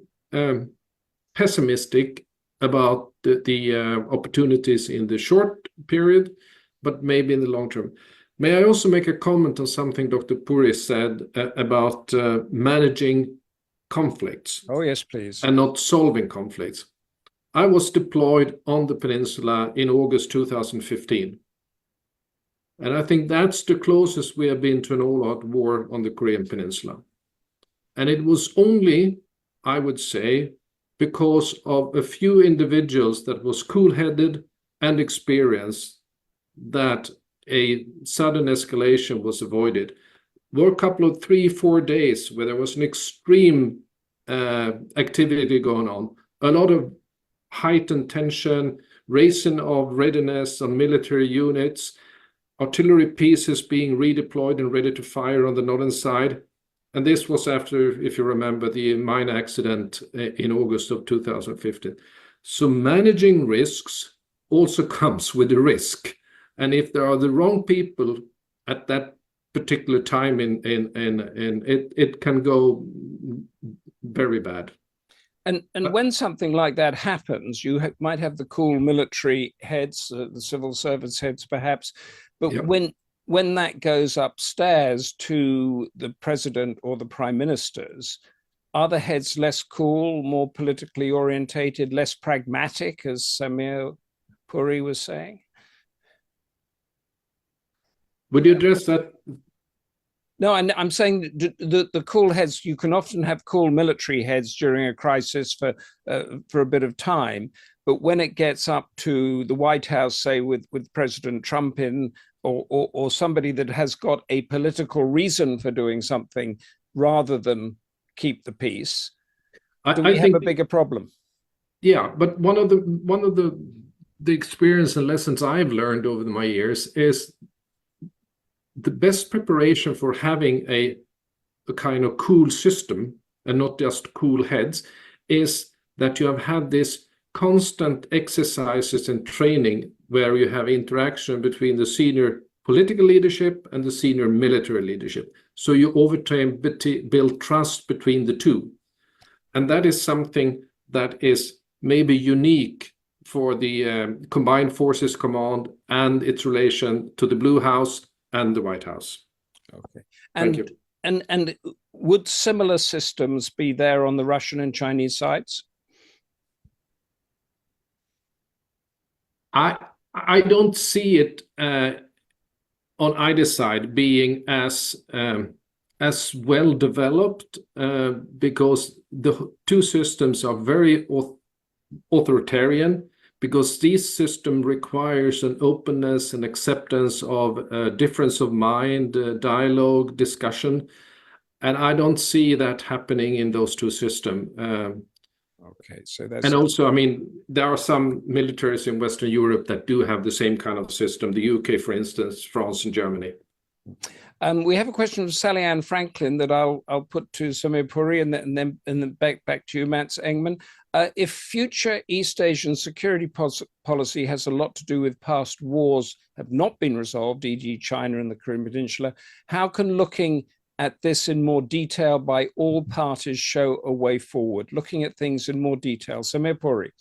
pessimistic about the opportunities in the short period, but maybe in the long term. May I also make a comment on something Dr. Puri said about managing conflicts? Oh, yes, please. And not solving conflicts. I was deployed on the peninsula in August 2015. And I think that's the closest we have been to an all-out war on the Korean Peninsula. And it was only, I would say, because of a few individuals that was cool-headed and experienced that a sudden escalation was avoided. There were a couple of 3-4 days where there was an extreme activity going on, a lot of heightened tension, raising of readiness on military units, artillery pieces being redeployed and ready to fire on the northern side. And this was after, if you remember, the mine accident in August of 2015. So managing risks also comes with a risk. And if there are the wrong people at that particular time, it can go very bad. And when something like that happens, you might have the cool military heads, the civil service heads perhaps, but Yep. when that goes upstairs to the president or the prime ministers, are the heads less cool, more politically orientated, less pragmatic, as Samir Puri was saying? Would you address that? No, and I'm saying the cool heads, you can often have cool military heads during a crisis for a bit of time. But when it gets up to the White House, say with President Trump in, or somebody that has got a political reason for doing something rather than keep the peace, do we have a bigger problem? Yeah, but one of the experience and lessons I've learned over my years is the best preparation for having a kind of cool system and not just cool heads is that you have had this constant exercises and training where you have interaction between the senior political leadership and the senior military leadership. So you over time build trust between the two. And that is something that is maybe unique for the Combined Forces Command and its relation to the Blue House and the White House. Okay. Thank you. And would similar systems be there on the Russian and Chinese sides? I don't see it on either side being as well developed because the two systems are very authoritarian, because this system requires an openness and acceptance of difference of mind, dialogue, discussion. And I don't see that happening in those two systems. Okay, so that's... And also, I mean, there are some militaries in Western Europe that do have the same kind of system, the UK, for instance, France and Germany. We have a question from Sally Ann Franklin that I'll put to Samir Puri and then back to you, Mats Engman. If future East Asian security policy has a lot to do with past wars have not been resolved, e.g. China and the Korean Peninsula, how can looking at this in more detail by all parties show a way forward? Looking at things in more detail. Samir Puri.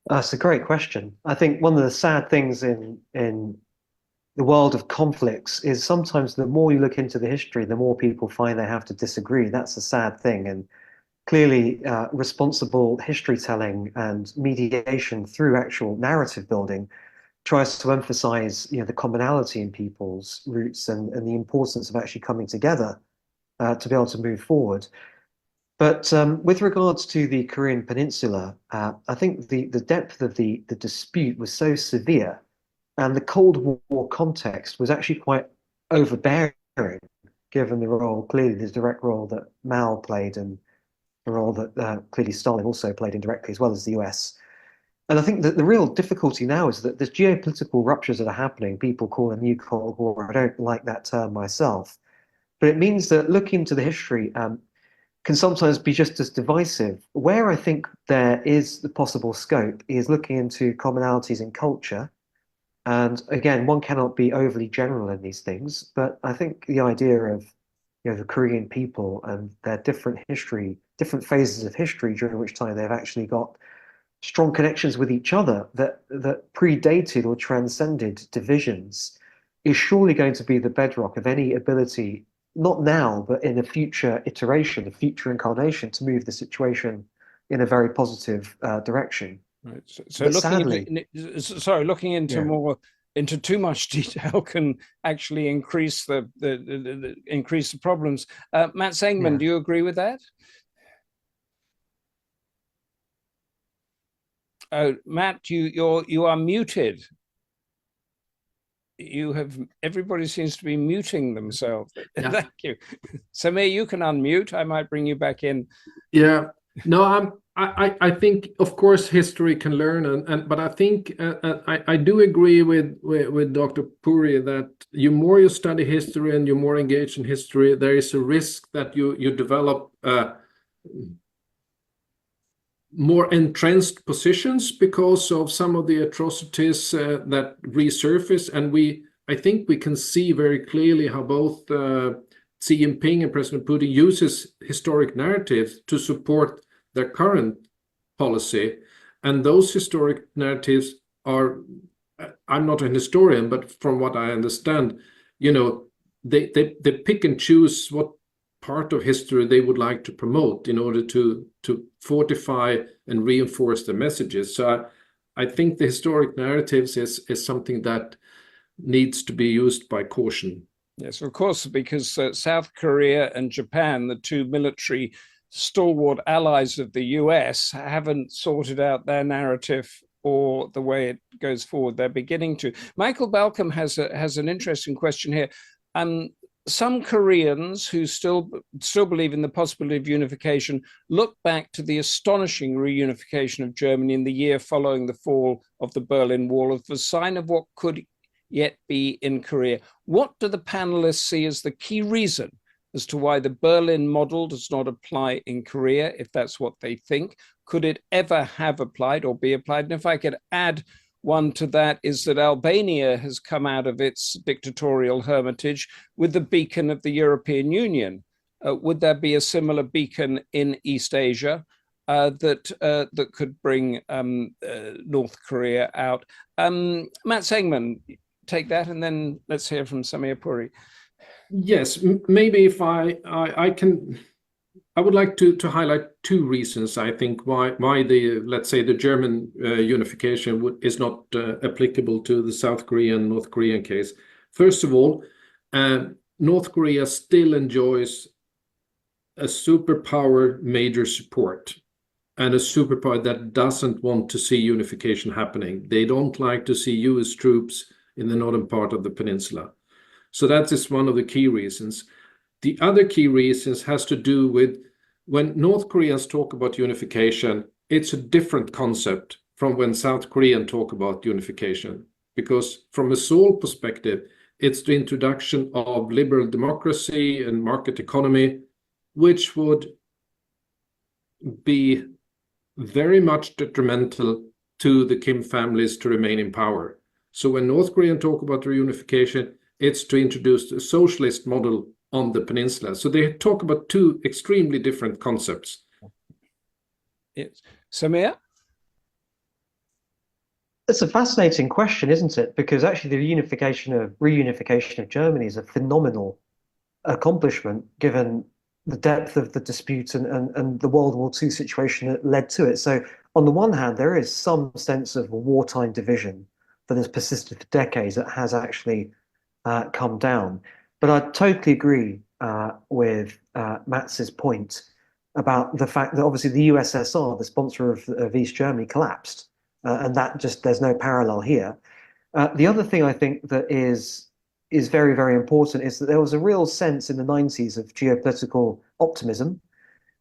That's a great question. I think one of the sad things in the world of conflicts is sometimes the more you look into the history, the more people find they have to disagree. That's a sad thing. And clearly responsible history telling and mediation through actual narrative building tries to emphasize, the commonality in people's roots and the importance of actually coming together to be able to move forward. But with regards to the Korean Peninsula, I think the depth of the dispute was so severe, and the Cold War context was actually quite overbearing, given the role, clearly the direct role that Mao played, and the role that clearly Stalin also played indirectly, as well as the US. And I think that the real difficulty now is that there's geopolitical ruptures that are happening. People call a new Cold War. I don't like that term myself, but it means that looking into the history can sometimes be just as divisive. Where I think there is the possible scope is looking into commonalities in culture. And again, one cannot be overly general in these things, but I think the idea of the Korean people and their different history, different phases of history during which time they've actually got strong connections with each other that predated or transcended divisions is surely going to be the bedrock of any ability, not now, but in a future iteration, a future incarnation, to move the situation in a very positive direction. Right. So looking looking into more into too much detail can actually increase the increase the problems. Matt Engman, do you agree with that? Oh, Matt, you are muted. Everybody seems to be muting themselves. Yeah. Thank you. Samir, you can unmute. I might bring you back in. Yeah. No, I think, of course, history can learn, but I think I do agree with Dr. Puri that the more you study history and you're more engaged in history, there is a risk that you develop more entrenched positions because of some of the atrocities that resurface. And I think we can see very clearly how both Xi Jinping and President Putin uses historic narratives to support their current policy. And those historic narratives are, I'm not a historian, but from what I understand, they pick and choose what part of history they would like to promote in order to fortify and reinforce the messages. So I think the historic narratives is something that needs to be used by caution. Yes, of course, because South Korea and Japan, the two military stalwart allies of the US, haven't sorted out their narrative or the way it goes forward. They're beginning to. Michael Balcom has an interesting question here. Some Koreans who still believe in the possibility of unification look back to the astonishing reunification of Germany in the year following the fall of the Berlin Wall as the sign of what could yet be in Korea. What do the panelists see as the key reason as to why the Berlin model does not apply in Korea, if that's what they think? Could it ever have applied or be applied? And if I could add one to that, is that Albania has come out of its dictatorial hermitage with the beacon of the European Union. Would there be a similar beacon in East Asia that could bring North Korea out? Matt Engman, take that, and then let's hear from Samir Puri. Yes, maybe if I can, I would like to highlight two reasons, I think, why the, let's say, the German unification is not applicable to the South Korean, North Korean case. First of all, North Korea still enjoys a superpower major support, and a superpower that doesn't want to see unification happening. They don't like to see US troops in the northern part of the peninsula. So that is one of the key reasons. The other key reasons has to do with when North Koreans talk about unification, it's a different concept from when South Koreans talk about unification. Because from a Seoul perspective, it's the introduction of liberal democracy and market economy, which would be very much detrimental to the Kim families to remain in power. So when North Koreans talk about reunification, it's to introduce a socialist model on the peninsula. So they talk about two extremely different concepts. Yes. Samir? It's a fascinating question, isn't it? Because actually the reunification of Germany is a phenomenal accomplishment given the depth of the dispute and the World War II situation that led to it. So on the one hand, there is some sense of a wartime division that has persisted for decades that has actually come down. But I totally agree with Mats's point. about the fact that obviously the USSR, the sponsor of East Germany, collapsed, and that just there's no parallel here. The other thing I think that is very, very important is that there was a real sense in the 90s of geopolitical optimism.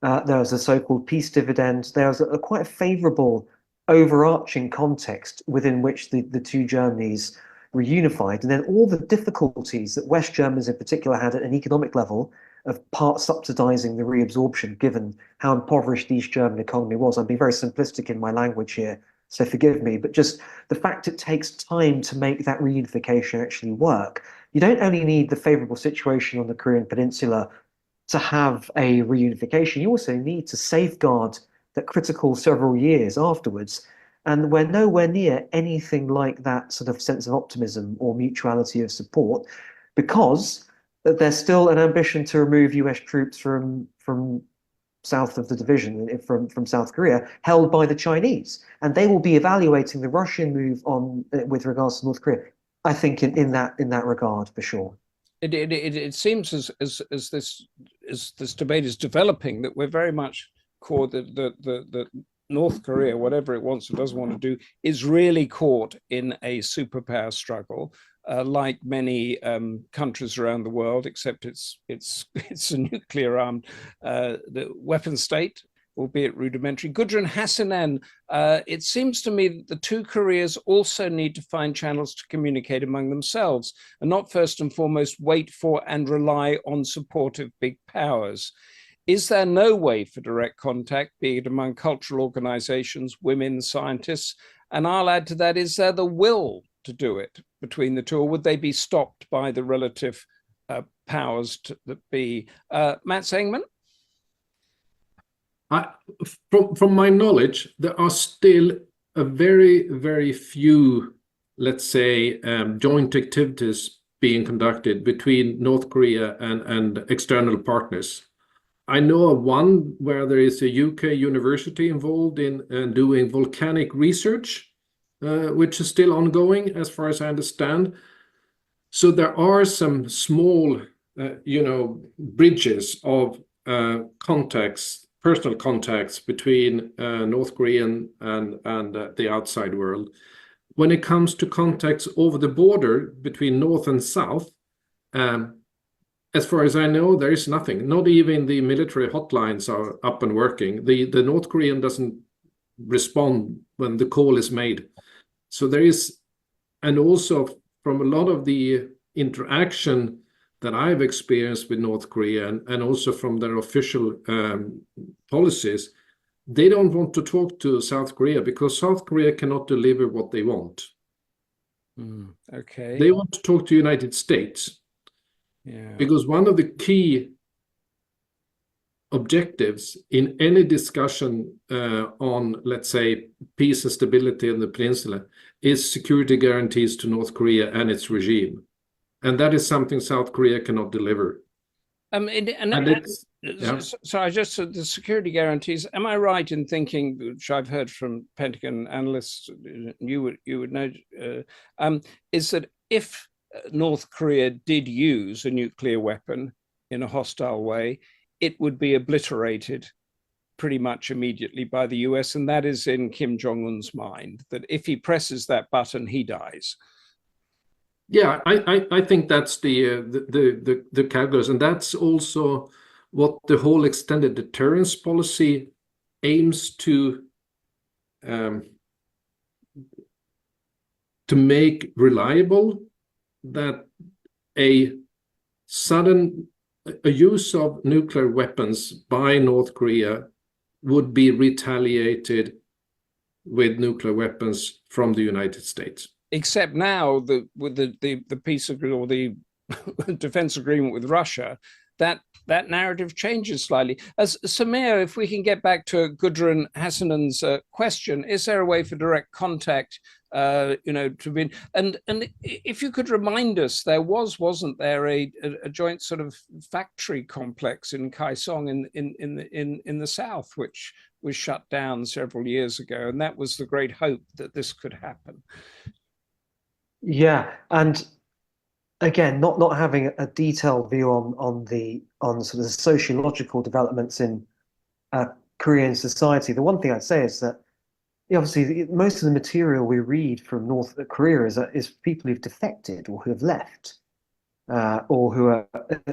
There was a so-called peace dividend. There was a quite favorable overarching context within which the two Germanys were unified. And then all the difficulties that West Germans in particular had at an economic level of part subsidizing the reabsorption, given how impoverished the East German economy was. I'm being very simplistic in my language here, so forgive me, but just the fact it takes time to make that reunification actually work. You don't only need the favorable situation on the Korean Peninsula to have a reunification, you also need to safeguard that critical several years afterwards. And we're nowhere near anything like that sort of sense of optimism or mutuality of support, because there's still an ambition to remove US troops from south of the division, from South Korea, held by the Chinese. And they will be evaluating the Russian move on with regards to North Korea, I think, in that regard, for sure. It seems as this debate is developing that we're very much caught that North Korea, whatever it wants or doesn't want to do, is really caught in a superpower struggle, like many countries around the world, except it's a nuclear-armed weapon state, albeit rudimentary. Gudrun Hassinen, it seems to me that the two Koreas also need to find channels to communicate among themselves, and not first and foremost wait for and rely on supportive big powers. Is there no way for direct contact, be it among cultural organizations, women, scientists? And I'll add to that, is there the will to do it between the two, or would they be stopped by the relative powers that be? Mats Engman? From my knowledge, there are still a very, very few, let's say, joint activities being conducted between North Korea and external partners. I know of one where there is a UK university involved in doing volcanic research, which is still ongoing, as far as I understand. So there are some small, bridges of contacts, personal contacts between North Korean and the outside world. When it comes to contacts over the border between North and South, as far as I know, there is nothing. Not even the military hotlines are up and working. The North Korean doesn't respond when the call is made. So there is, and also from a lot of the interaction that I've experienced with North Korea, and also from their official policies, they don't want to talk to South Korea because South Korea cannot deliver what they want. Okay. They want to talk to the United States. Yeah. Because one of the key objectives in any discussion on, let's say, peace and stability in the peninsula is security guarantees to North Korea and its regime. And that is something South Korea cannot deliver. Sorry, just the security guarantees. Am I right in thinking, which I've heard from Pentagon analysts, you would know, is that if North Korea did use a nuclear weapon in a hostile way, it would be obliterated pretty much immediately by the US, and that is in Kim Jong-un's mind, that if he presses that button, he dies. Yeah, I think that's the calculus, and that's also what the whole extended deterrence policy aims to make reliable, that a use of nuclear weapons by North Korea would be retaliated with nuclear weapons from the United States. Except now, with the peace agreement or the defense agreement with Russia, that narrative changes slightly. As Samir, if we can get back to Gudrun Hassinen's question, is there a way for direct contact? To be, and if you could remind us, wasn't there a joint sort of factory complex in Kaesong in the south, which was shut down several years ago, and that was the great hope that this could happen. Yeah, and again, not having a detailed view on sort of the sociological developments in Korean society, the one thing I'd say is that obviously most of the material we read from North Korea is people who've defected or who have left, or who are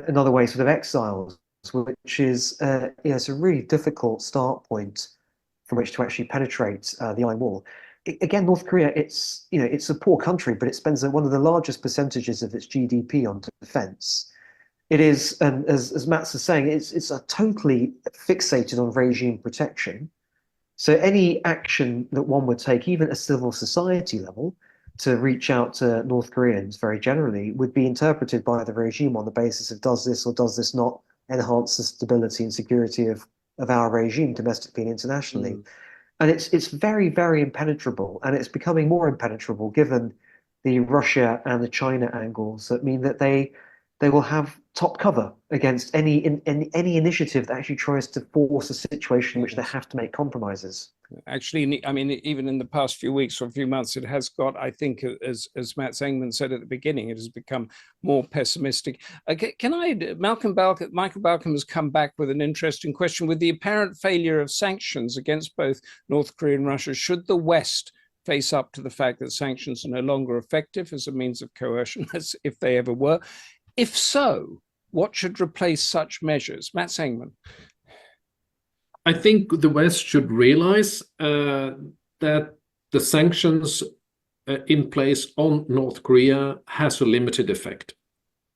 another way sort of exiles, which is it's a really difficult start point from which to actually penetrate the Iron Wall. Again, North Korea, it's a poor country, but it spends one of the largest percentages of its GDP on defense. It is, and as Mats is saying, it's a totally fixated on regime protection. So any action that one would take, even at a civil society level, to reach out to North Koreans very generally, would be interpreted by the regime on the basis of does this or does this not enhance the stability and security of our regime domestically and internationally. And it's very, very impenetrable, and it's becoming more impenetrable given the Russia and the China angles that mean that they will have top cover against any initiative that actually tries to force a situation in which they have to make compromises. Actually, I mean, even in the past few weeks or a few months, it has got, I think, as Engman said at the beginning, it has become more pessimistic. Michael Balcom has come back with an interesting question. With the apparent failure of sanctions against both North Korea and Russia, should the West face up to the fact that sanctions are no longer effective as a means of coercion, as if they ever were? If so, what should replace such measures? Engman. I think the West should realize that the sanctions in place on North Korea has a limited effect.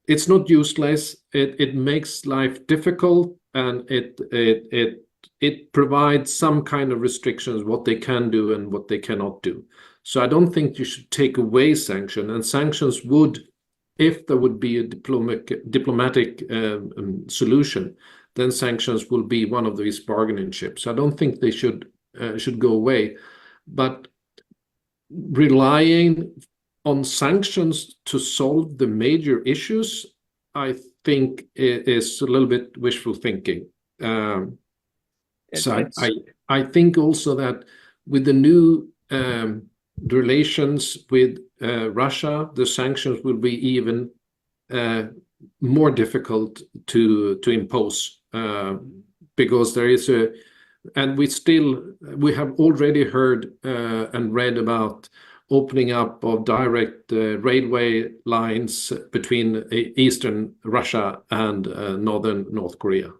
It's not useless. It makes life difficult, and it provides some kind of restrictions what they can do and what they cannot do. So I don't think you should take away sanctions, and sanctions would, if there would be a diplomatic solution, then sanctions will be one of these bargaining chips. I don't think they should go away, but relying on sanctions to solve the major issues, I think is a little bit wishful thinking. So I think also that with the new relations with Russia, the sanctions will be even more difficult to impose, because there is and we have already heard and read about opening up of direct railway lines between eastern Russia and northern North Korea.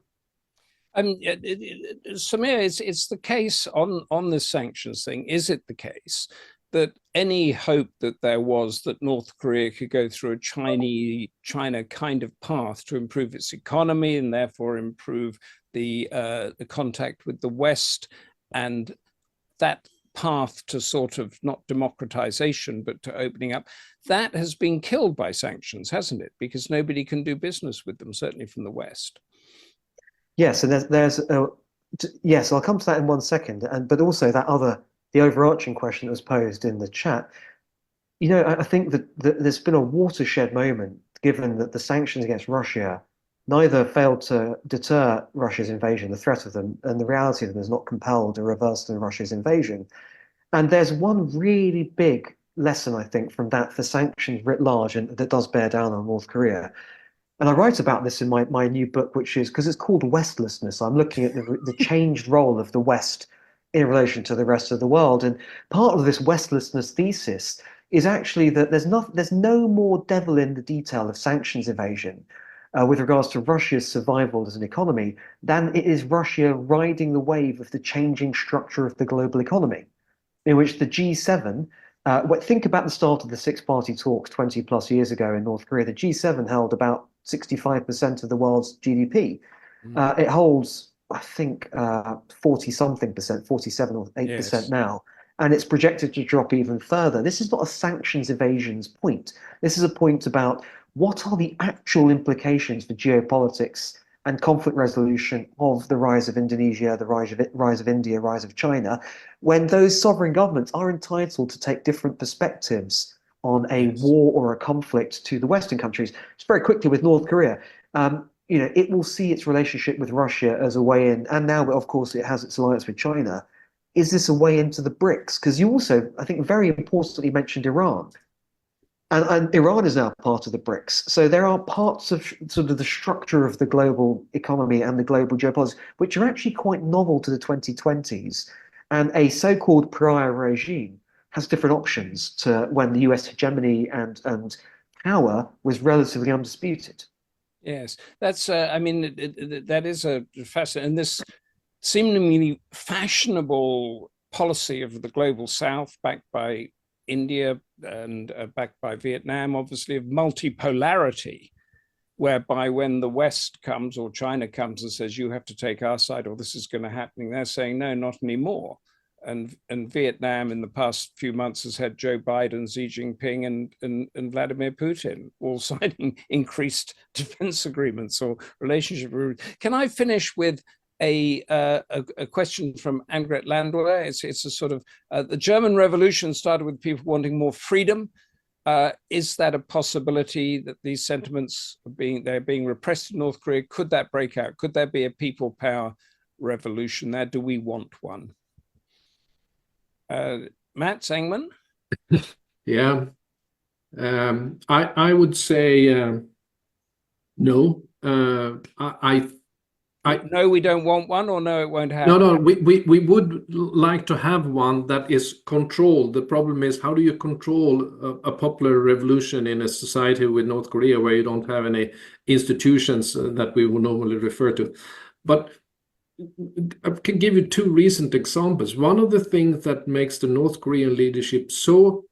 Samir, it's the case on the sanctions thing. Is it the case that any hope that there was that North Korea could go through a China kind of path to improve its economy and therefore improve the contact with the West, and that path to sort of not democratization but to opening up, that has been killed by sanctions, hasn't it? Because nobody can do business with them, certainly from the West. Yes, and yes, I'll come to that in 1 second, but also the overarching question that was posed in the chat. I think that there's been a watershed moment, given that the sanctions against Russia neither failed to deter Russia's invasion, the threat of them, and the reality of them has not compelled a reversal in Russia's invasion. And there's one really big lesson, I think, from that for sanctions writ large, and that does bear down on North Korea. And I write about this in my new book, which is, because it's called Westlessness, I'm looking at the changed role of the West in relation to the rest of the world. And part of this Westlessness thesis is actually that there's no more devil in the detail of sanctions evasion with regards to Russia's survival as an economy than it is Russia riding the wave of the changing structure of the global economy, in which the G7, think about the start of the six-party talks 20 plus years ago in North Korea. The G7 held about 65% of the world's GDP. It holds, I think, 40-something percent, 47 or 8% now, and it's projected to drop even further. This is not a sanctions evasions point. This is a point about what are the actual implications for geopolitics and conflict resolution of the rise of Indonesia, the rise of India, rise of China, when those sovereign governments are entitled to take different perspectives on a war or a conflict to the Western countries. Just very quickly with North Korea, it will see its relationship with Russia as a way in, and now, of course, it has its alliance with China. Is this a way into the BRICS? Because you also, I think, very importantly mentioned Iran. and Iran is now part of the BRICS. So there are parts of sort of the structure of the global economy and the global geopolitics which are actually quite novel to the 2020s. And a so-called pariah regime has different options to when the US hegemony and power was relatively undisputed. Yes, that's, I mean, that is a fascinating, and this seemingly fashionable policy of the global South, backed by India and backed by Vietnam, obviously, of multipolarity, whereby when the West comes or China comes and says, you have to take our side or this is going to happen, they're saying, no, not anymore. And Vietnam in the past few months has had Joe Biden, Xi Jinping, and Vladimir Putin all signing increased defense agreements or relationship. Can I finish with a question from Angret Landwehr? It's a sort of the German Revolution started with people wanting more freedom. Is that a possibility that these sentiments they're being repressed in North Korea? Could that break out? Could there be a people power revolution there? Do we want one? Matt Engman? Yeah, I would say no. No, we don't want one, or no, it won't happen. No, we would like to have one that is controlled. The problem is, how do you control a popular revolution in a society with North Korea where you don't have any institutions that we would normally refer to? But I can give you two recent examples. One of the things that makes the North Korean leadership so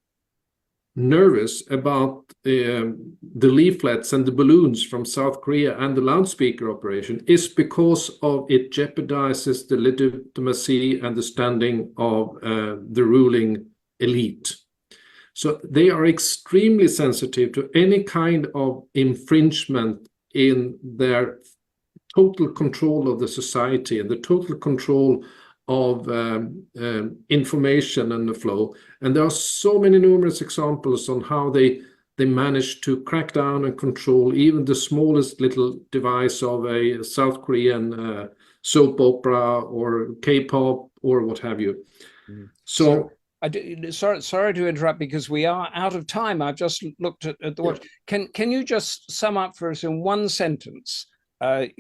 nervous about the leaflets and the balloons from South Korea and the loudspeaker operation is because of it jeopardizes the legitimacy and the standing of the ruling elite. So they are extremely sensitive to any kind of infringement in their total control of the society and the total control of information and the flow. And there are so many numerous examples on how they manage to crack down and control even the smallest little device of a South Korean soap opera or K-pop or what have you. So sorry to interrupt, because we are out of time. I've just looked at the watch. Can you just sum up for us in one sentence if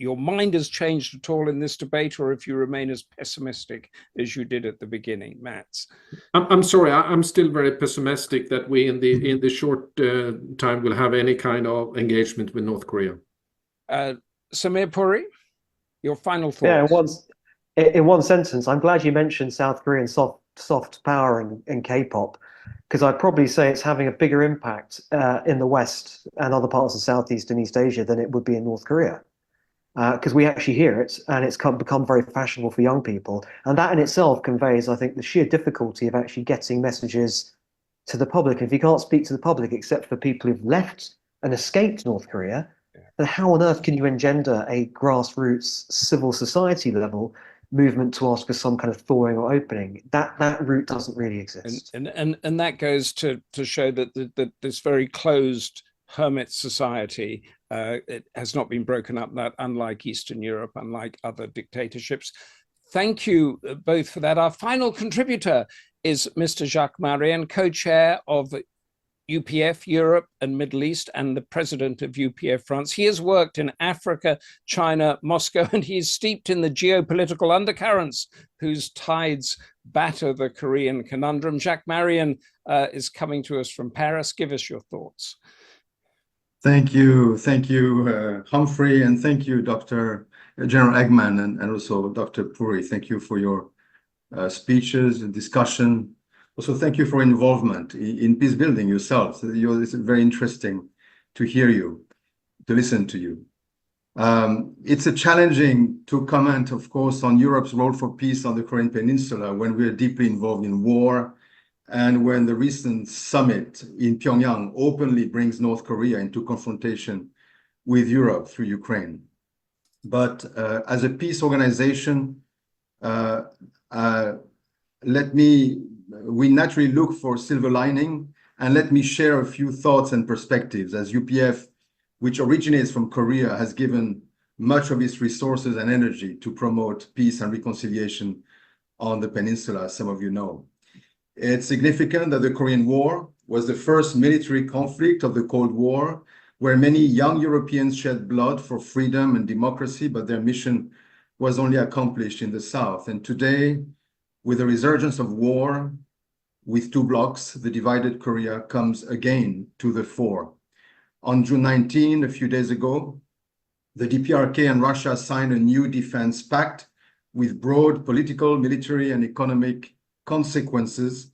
your mind has changed at all in this debate, or if you remain as pessimistic as you did at the beginning, Mats? I'm sorry, I'm still very pessimistic that we in the short time will have any kind of engagement with North Korea. Samir, Puri, your final thoughts. Yeah, in one sentence, I'm glad you mentioned South Korean soft power and K-pop, because I'd probably say it's having a bigger impact in the West and other parts of Southeast and East Asia than it would be in North Korea. Because we actually hear it, and it's become very fashionable for young people. And that in itself conveys, I think, the sheer difficulty of actually getting messages to the public. And if you can't speak to the public except for people who've left and escaped North Korea, then how on earth can you engender a grassroots civil society level movement to ask for some kind of thawing or opening? That route doesn't really exist. And that goes to show that this very closed hermit society it has not been broken up, that unlike Eastern Europe, unlike other dictatorships. Thank you both for that. Our final contributor is Mr. Jacques Marion, co-chair of UPF Europe and Middle East and the president of UPF France. He has worked in Africa, China, Moscow, and he is steeped in the geopolitical undercurrents whose tides batter the Korean conundrum. Jacques Marion is coming to us from Paris. Give us your thoughts. Thank you, Humphrey, and thank you, Dr. General Engman, and also Dr. Puri. Thank you for your speeches and discussion. Also, thank you for involvement in peace building yourselves. It's very interesting to hear you, to listen to you. It's challenging to comment, of course, on Europe's role for peace on the Korean Peninsula when we are deeply involved in war, and when the recent summit in Pyongyang openly brings North Korea into confrontation with Europe through Ukraine. But as a peace organization, we naturally look for silver lining, and let me share a few thoughts and perspectives, as UPF, which originates from Korea, has given much of its resources and energy to promote peace and reconciliation on the peninsula, as some of you know. It's significant that the Korean War was the first military conflict of the Cold War, where many young Europeans shed blood for freedom and democracy, but their mission was only accomplished in the South. And today, with the resurgence of war with two blocs, the divided Korea comes again to the fore. On June 19, a few days ago, the DPRK and Russia signed a new defense pact with broad political, military, and economic consequences.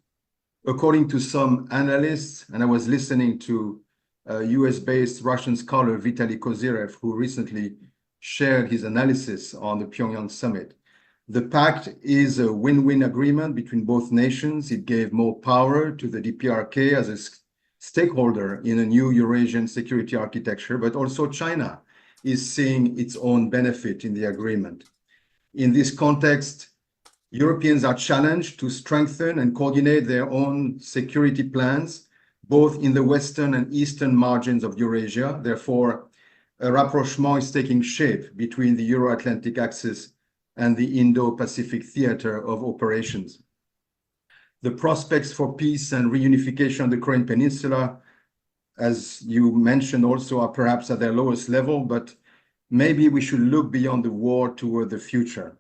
According to some analysts, and I was listening to US-based Russian scholar Vitaly Kozyrev, who recently shared his analysis on the Pyongyang summit. The pact is a win-win agreement between both nations. It gave more power to the DPRK as a stakeholder in a new Eurasian security architecture, but also China is seeing its own benefit in the agreement. In this context, Europeans are challenged to strengthen and coordinate their own security plans, both in the western and eastern margins of Eurasia. Therefore, a rapprochement is taking shape between the Euro-Atlantic axis and the Indo-Pacific theater of operations. The prospects for peace and reunification of the Korean Peninsula, as you mentioned also, are perhaps at their lowest level, but maybe we should look beyond the war toward the future.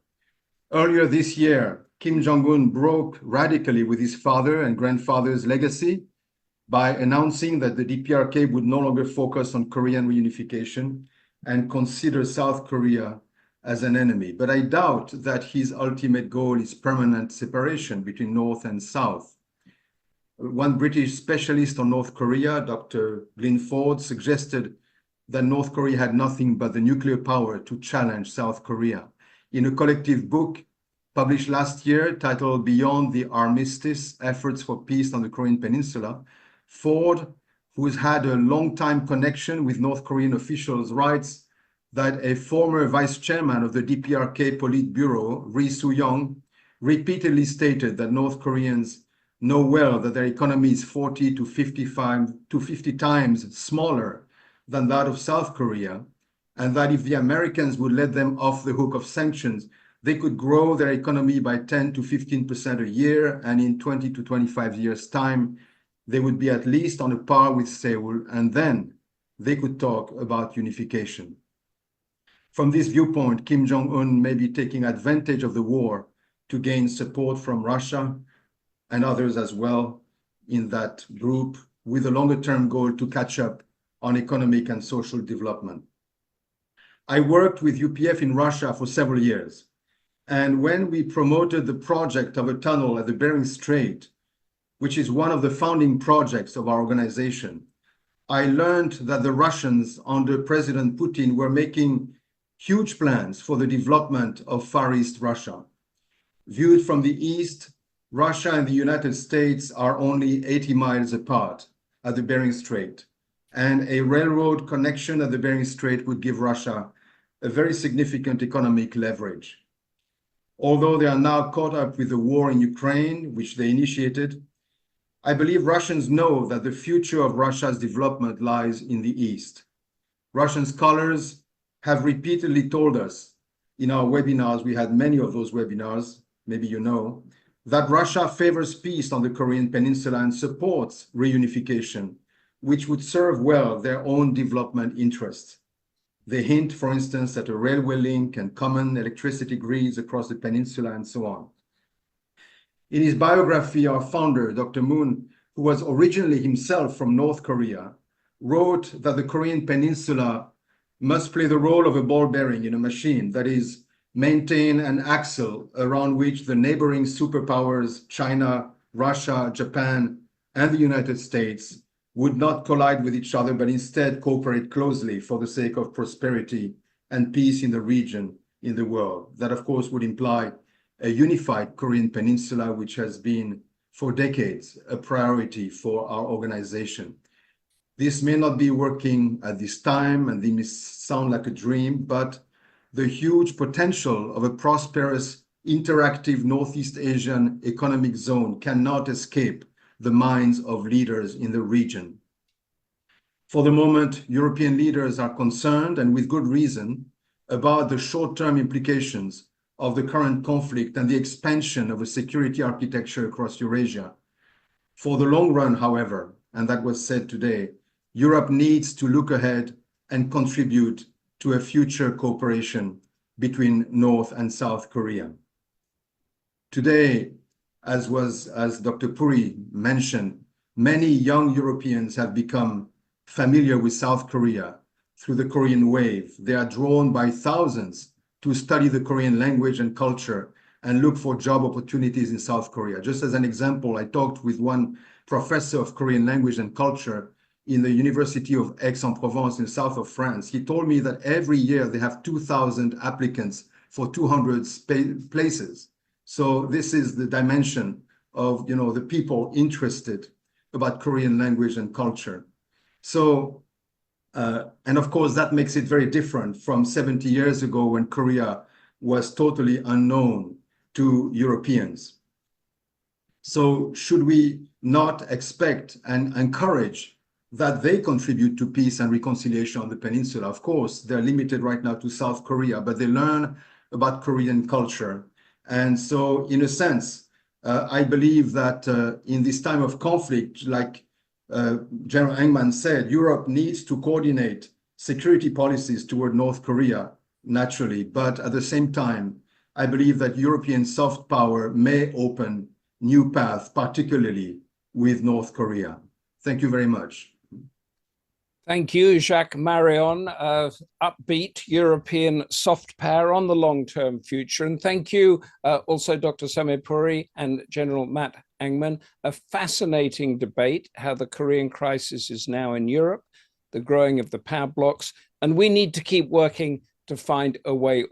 Earlier this year, Kim Jong-un broke radically with his father and grandfather's legacy by announcing that the DPRK would no longer focus on Korean reunification and consider South Korea as an enemy. But I doubt that his ultimate goal is permanent separation between North and South. One British specialist on North Korea, Dr. Glyn Ford, suggested that North Korea had nothing but the nuclear power to challenge South Korea. In a collective book published last year titled Beyond the Armistice, Efforts for Peace on the Korean Peninsula, Ford, who's had a long-time connection with North Korean officials, writes that a former vice chairman of the DPRK Politburo, Ri Soo-young, repeatedly stated that North Koreans know well that their economy is 40 to 50 times smaller than that of South Korea, and that if the Americans would let them off the hook of sanctions, they could grow their economy by 10 to 15% a year, and in 20 to 25 years' time, they would be at least on a par with Seoul, and then they could talk about unification. From this viewpoint, Kim Jong-un may be taking advantage of the war to gain support from Russia and others as well in that group, with a longer-term goal to catch up on economic and social development. I worked with UPF in Russia for several years, and when we promoted the project of a tunnel at the Bering Strait, which is one of the founding projects of our organization, I learned that the Russians under President Putin were making huge plans for the development of Far East Russia. Viewed from the east, Russia and the United States are only 80 miles apart at the Bering Strait, and a railroad connection at the Bering Strait would give Russia a very significant economic leverage. Although they are now caught up with the war in Ukraine, which they initiated, I believe Russians know that the future of Russia's development lies in the East. Russian scholars have repeatedly told us in our webinars, we had many of those webinars, maybe you know, that Russia favors peace on the Korean Peninsula and supports reunification, which would serve well their own development interests. They hint, for instance, at a railway link and common electricity grids across the peninsula and so on. In his biography, our founder, Dr. Moon, who was originally himself from North Korea, wrote that the Korean Peninsula must play the role of a ball bearing in a machine, that is, maintain an axle around which the neighboring superpowers, China, Russia, Japan, and the United States, would not collide with each other, but instead cooperate closely for the sake of prosperity and peace in the region, in the world. That, of course, would imply a unified Korean Peninsula, which has been for decades a priority for our organization. This may not be working at this time, and this may sound like a dream, but the huge potential of a prosperous, interactive Northeast Asian economic zone cannot escape the minds of leaders in the region. For the moment, European leaders are concerned, and with good reason, about the short-term implications of the current conflict and the expansion of a security architecture across Eurasia, For the long run, however, and that was said today, Europe needs to look ahead and contribute to a future cooperation between North and South Korea. Today, as Dr. Puri mentioned, many young Europeans have become familiar with South Korea through the Korean wave. They are drawn by thousands to study the Korean language and culture and look for job opportunities in South Korea. Just as an example, I talked with one professor of Korean language and culture in the University of Aix-en-Provence in the south of France. He told me that every year they have 2,000 applicants for 200 places. So this is the dimension of, you know, the people interested about Korean language and culture. So, and of course, that makes it very different from 70 years ago when Korea was totally unknown to Europeans. So should we not expect and encourage that they contribute to peace and reconciliation on the peninsula? Of course, they're limited right now to South Korea, but they learn about Korean culture. And so in a sense, I believe that in this time of conflict, like General Engman said, Europe needs to coordinate security policies toward North Korea, naturally. But at the same time, I believe that European soft power may open new paths, particularly with North Korea. Thank you very much. Thank you, Jacques. Marion, upbeat European soft power on the long-term future. And thank you also, Dr. Samir Puri and General Matt Engman. A fascinating debate, how the Korean crisis is now in Europe, the growing of the power blocks, and we need to keep working to find a way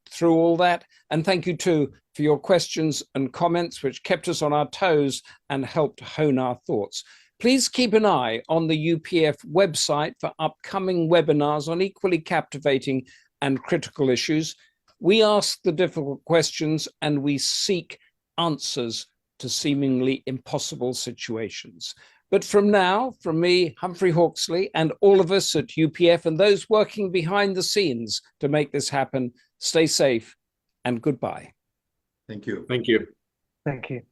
through all that. And thank you too for your questions and comments, which kept us on our toes and helped hone our thoughts. Please keep an eye on the UPF website for upcoming webinars on equally captivating and critical issues. We ask the difficult questions and we seek answers to seemingly impossible situations. But from now, from me, Humphrey Hawksley, and all of us at UPF and those working behind the scenes to make this happen, stay safe and goodbye. Thank you. Thank you. Thank you.